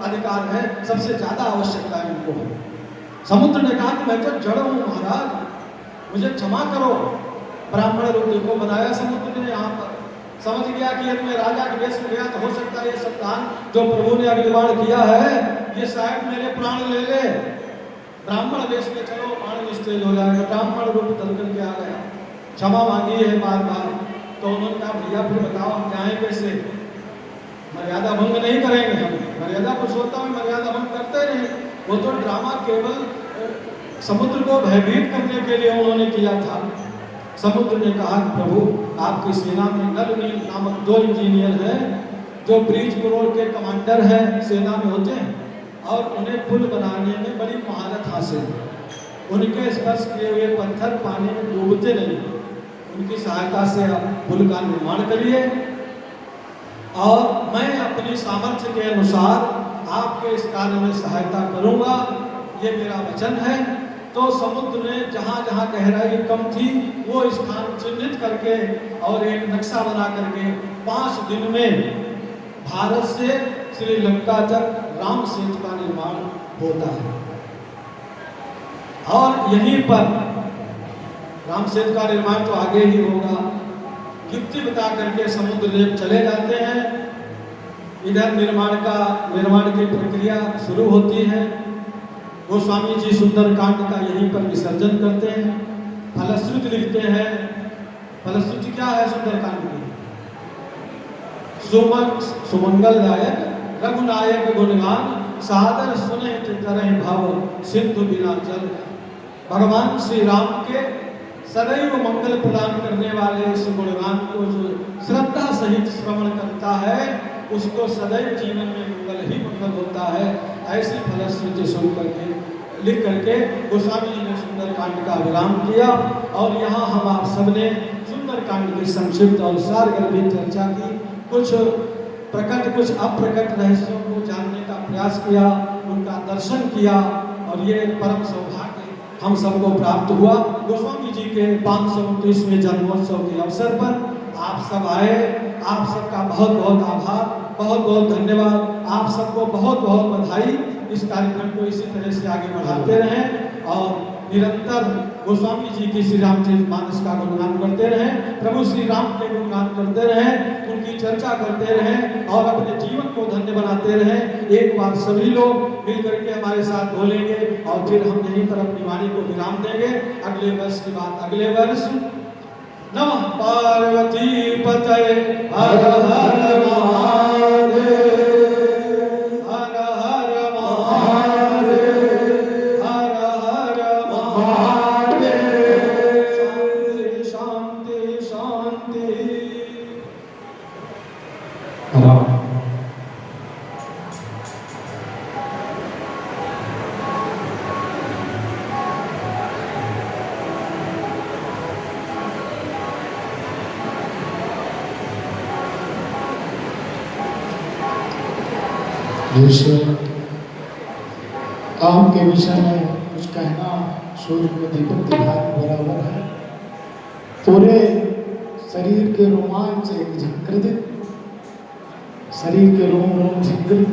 अधिकार है, सबसे ज्यादा आवश्यकता है इनको। समुद्र ने कहा कि मैं तो जड़ हूं महाराज, मुझे क्षमा करो। ब्राह्मण रूप को बनाया समुद्र ने। यहाँ पर समझ गया कि यदि मैं राजा के वेश में गया तो हो सकता है ये संतान जो प्रभु ने अग्निबाण किया है, ये शायद मेरे प्राण ले ले। ब्राह्मण वेश में चलो प्राण निस्तेज हो जाएगा। ब्राह्मण रूप धर करके आ गया, क्षमा मांगी है बार बार। तो उन्होंने कहा, भैया फिर बताओ हम जाएं कैसे? मर्यादा भंग नहीं करेंगे हम, मर्यादा पुरुषोत्तम में मर्यादा भंग करते नहीं। वो तो ड्रामा केवल समुद्र को भयभीत करने के लिए उन्होंने किया था। समुद्र ने कहा, प्रभु आपकी सेना में नल नील नामक 2 इंजीनियर हैं जो ब्रिज करोड़ के कमांडर हैं, सेना में होते हैं और उन्हें पुल बनाने में बड़ी महारत हासिल है। उनके स्पर्श किए हुए पत्थर पानी में डूबते नहीं। उनकी सहायता से आप पुल का निर्माण करिए और मैं अपनी सामर्थ्य के अनुसार आपके इस कार्य में सहायता करूंगा, ये मेरा वचन है। तो समुद्र ने जहाँ जहाँ गहराई कम थी वो स्थान चिन्हित करके और एक नक्शा बना करके 5 दिन में भारत से श्रीलंका तक राम सेतु का निर्माण होता है। और यहीं पर राम सेतु का निर्माण तो आगे ही होगा। युक्ति बता करके समुद्र देव चले जाते हैं। इधर निर्माण की प्रक्रिया शुरू होती है। गोस्वामी जी सुंदर कांड का यहीं पर विसर्जन करते हैं। फलश्रुति लिखते हैं। फलश्रुति क्या है सुंदर कांड की? सुमंगलदायक रघुनायक गुणगान सादर सुने तरह भाव सिंधु बिना जल। भगवान श्री राम के सदैव मंगल प्रदान करने वाले इस गुणगान को जो श्रद्धा सहित श्रवण करता है उसको सदैव जीवन में मंगल ही मंगल होता है। ऐसी फलश्रुति सुन करके लिख करके गोस्वामी जी ने सुंदर कांड का विराम किया। और यहाँ हम आप सबने सुंदर कांड की संक्षिप्त और सारगर्भित चर्चा की। कुछ प्रकट कुछ अप्रकट रहस्यों को जानने का प्रयास किया, उनका दर्शन किया और ये परम सौभाग्य हम सबको प्राप्त हुआ। गोस्वामी जी के 529वें जन्मोत्सव के अवसर पर आप सब आए, आप सबका बहुत बहुत आभार। बहुत बहुत धन्यवाद। आप सबको बहुत बहुत बधाई। इस कार्यक्रम को इसी तरह से आगे बढ़ाते रहें और निरंतर गोस्वामी जी की श्री रामचरित मानस का गुणगान करते रहें, प्रभु श्री राम के गुणगान करते रहें, उनकी चर्चा करते रहें और अपने जीवन को धन्य बनाते रहें। एक बार सभी लोग मिल करके हमारे साथ बोलेंगे और फिर हम यहीं पर अपनी वाणी को विराम देंगे। अगले वर्ष की बात अगले वर्ष। नमः पार्वती पतये हर हर महादेव, हर हर महादेव, हर हर महादेव। शांति शांति शांति। राम काम के विषय में कुछ कहना सूर्य में दीपक दिखाने बराबर है। पूरे शरीर के रोमांच एक झंकृत, शरीर के रोम रोम झंकृत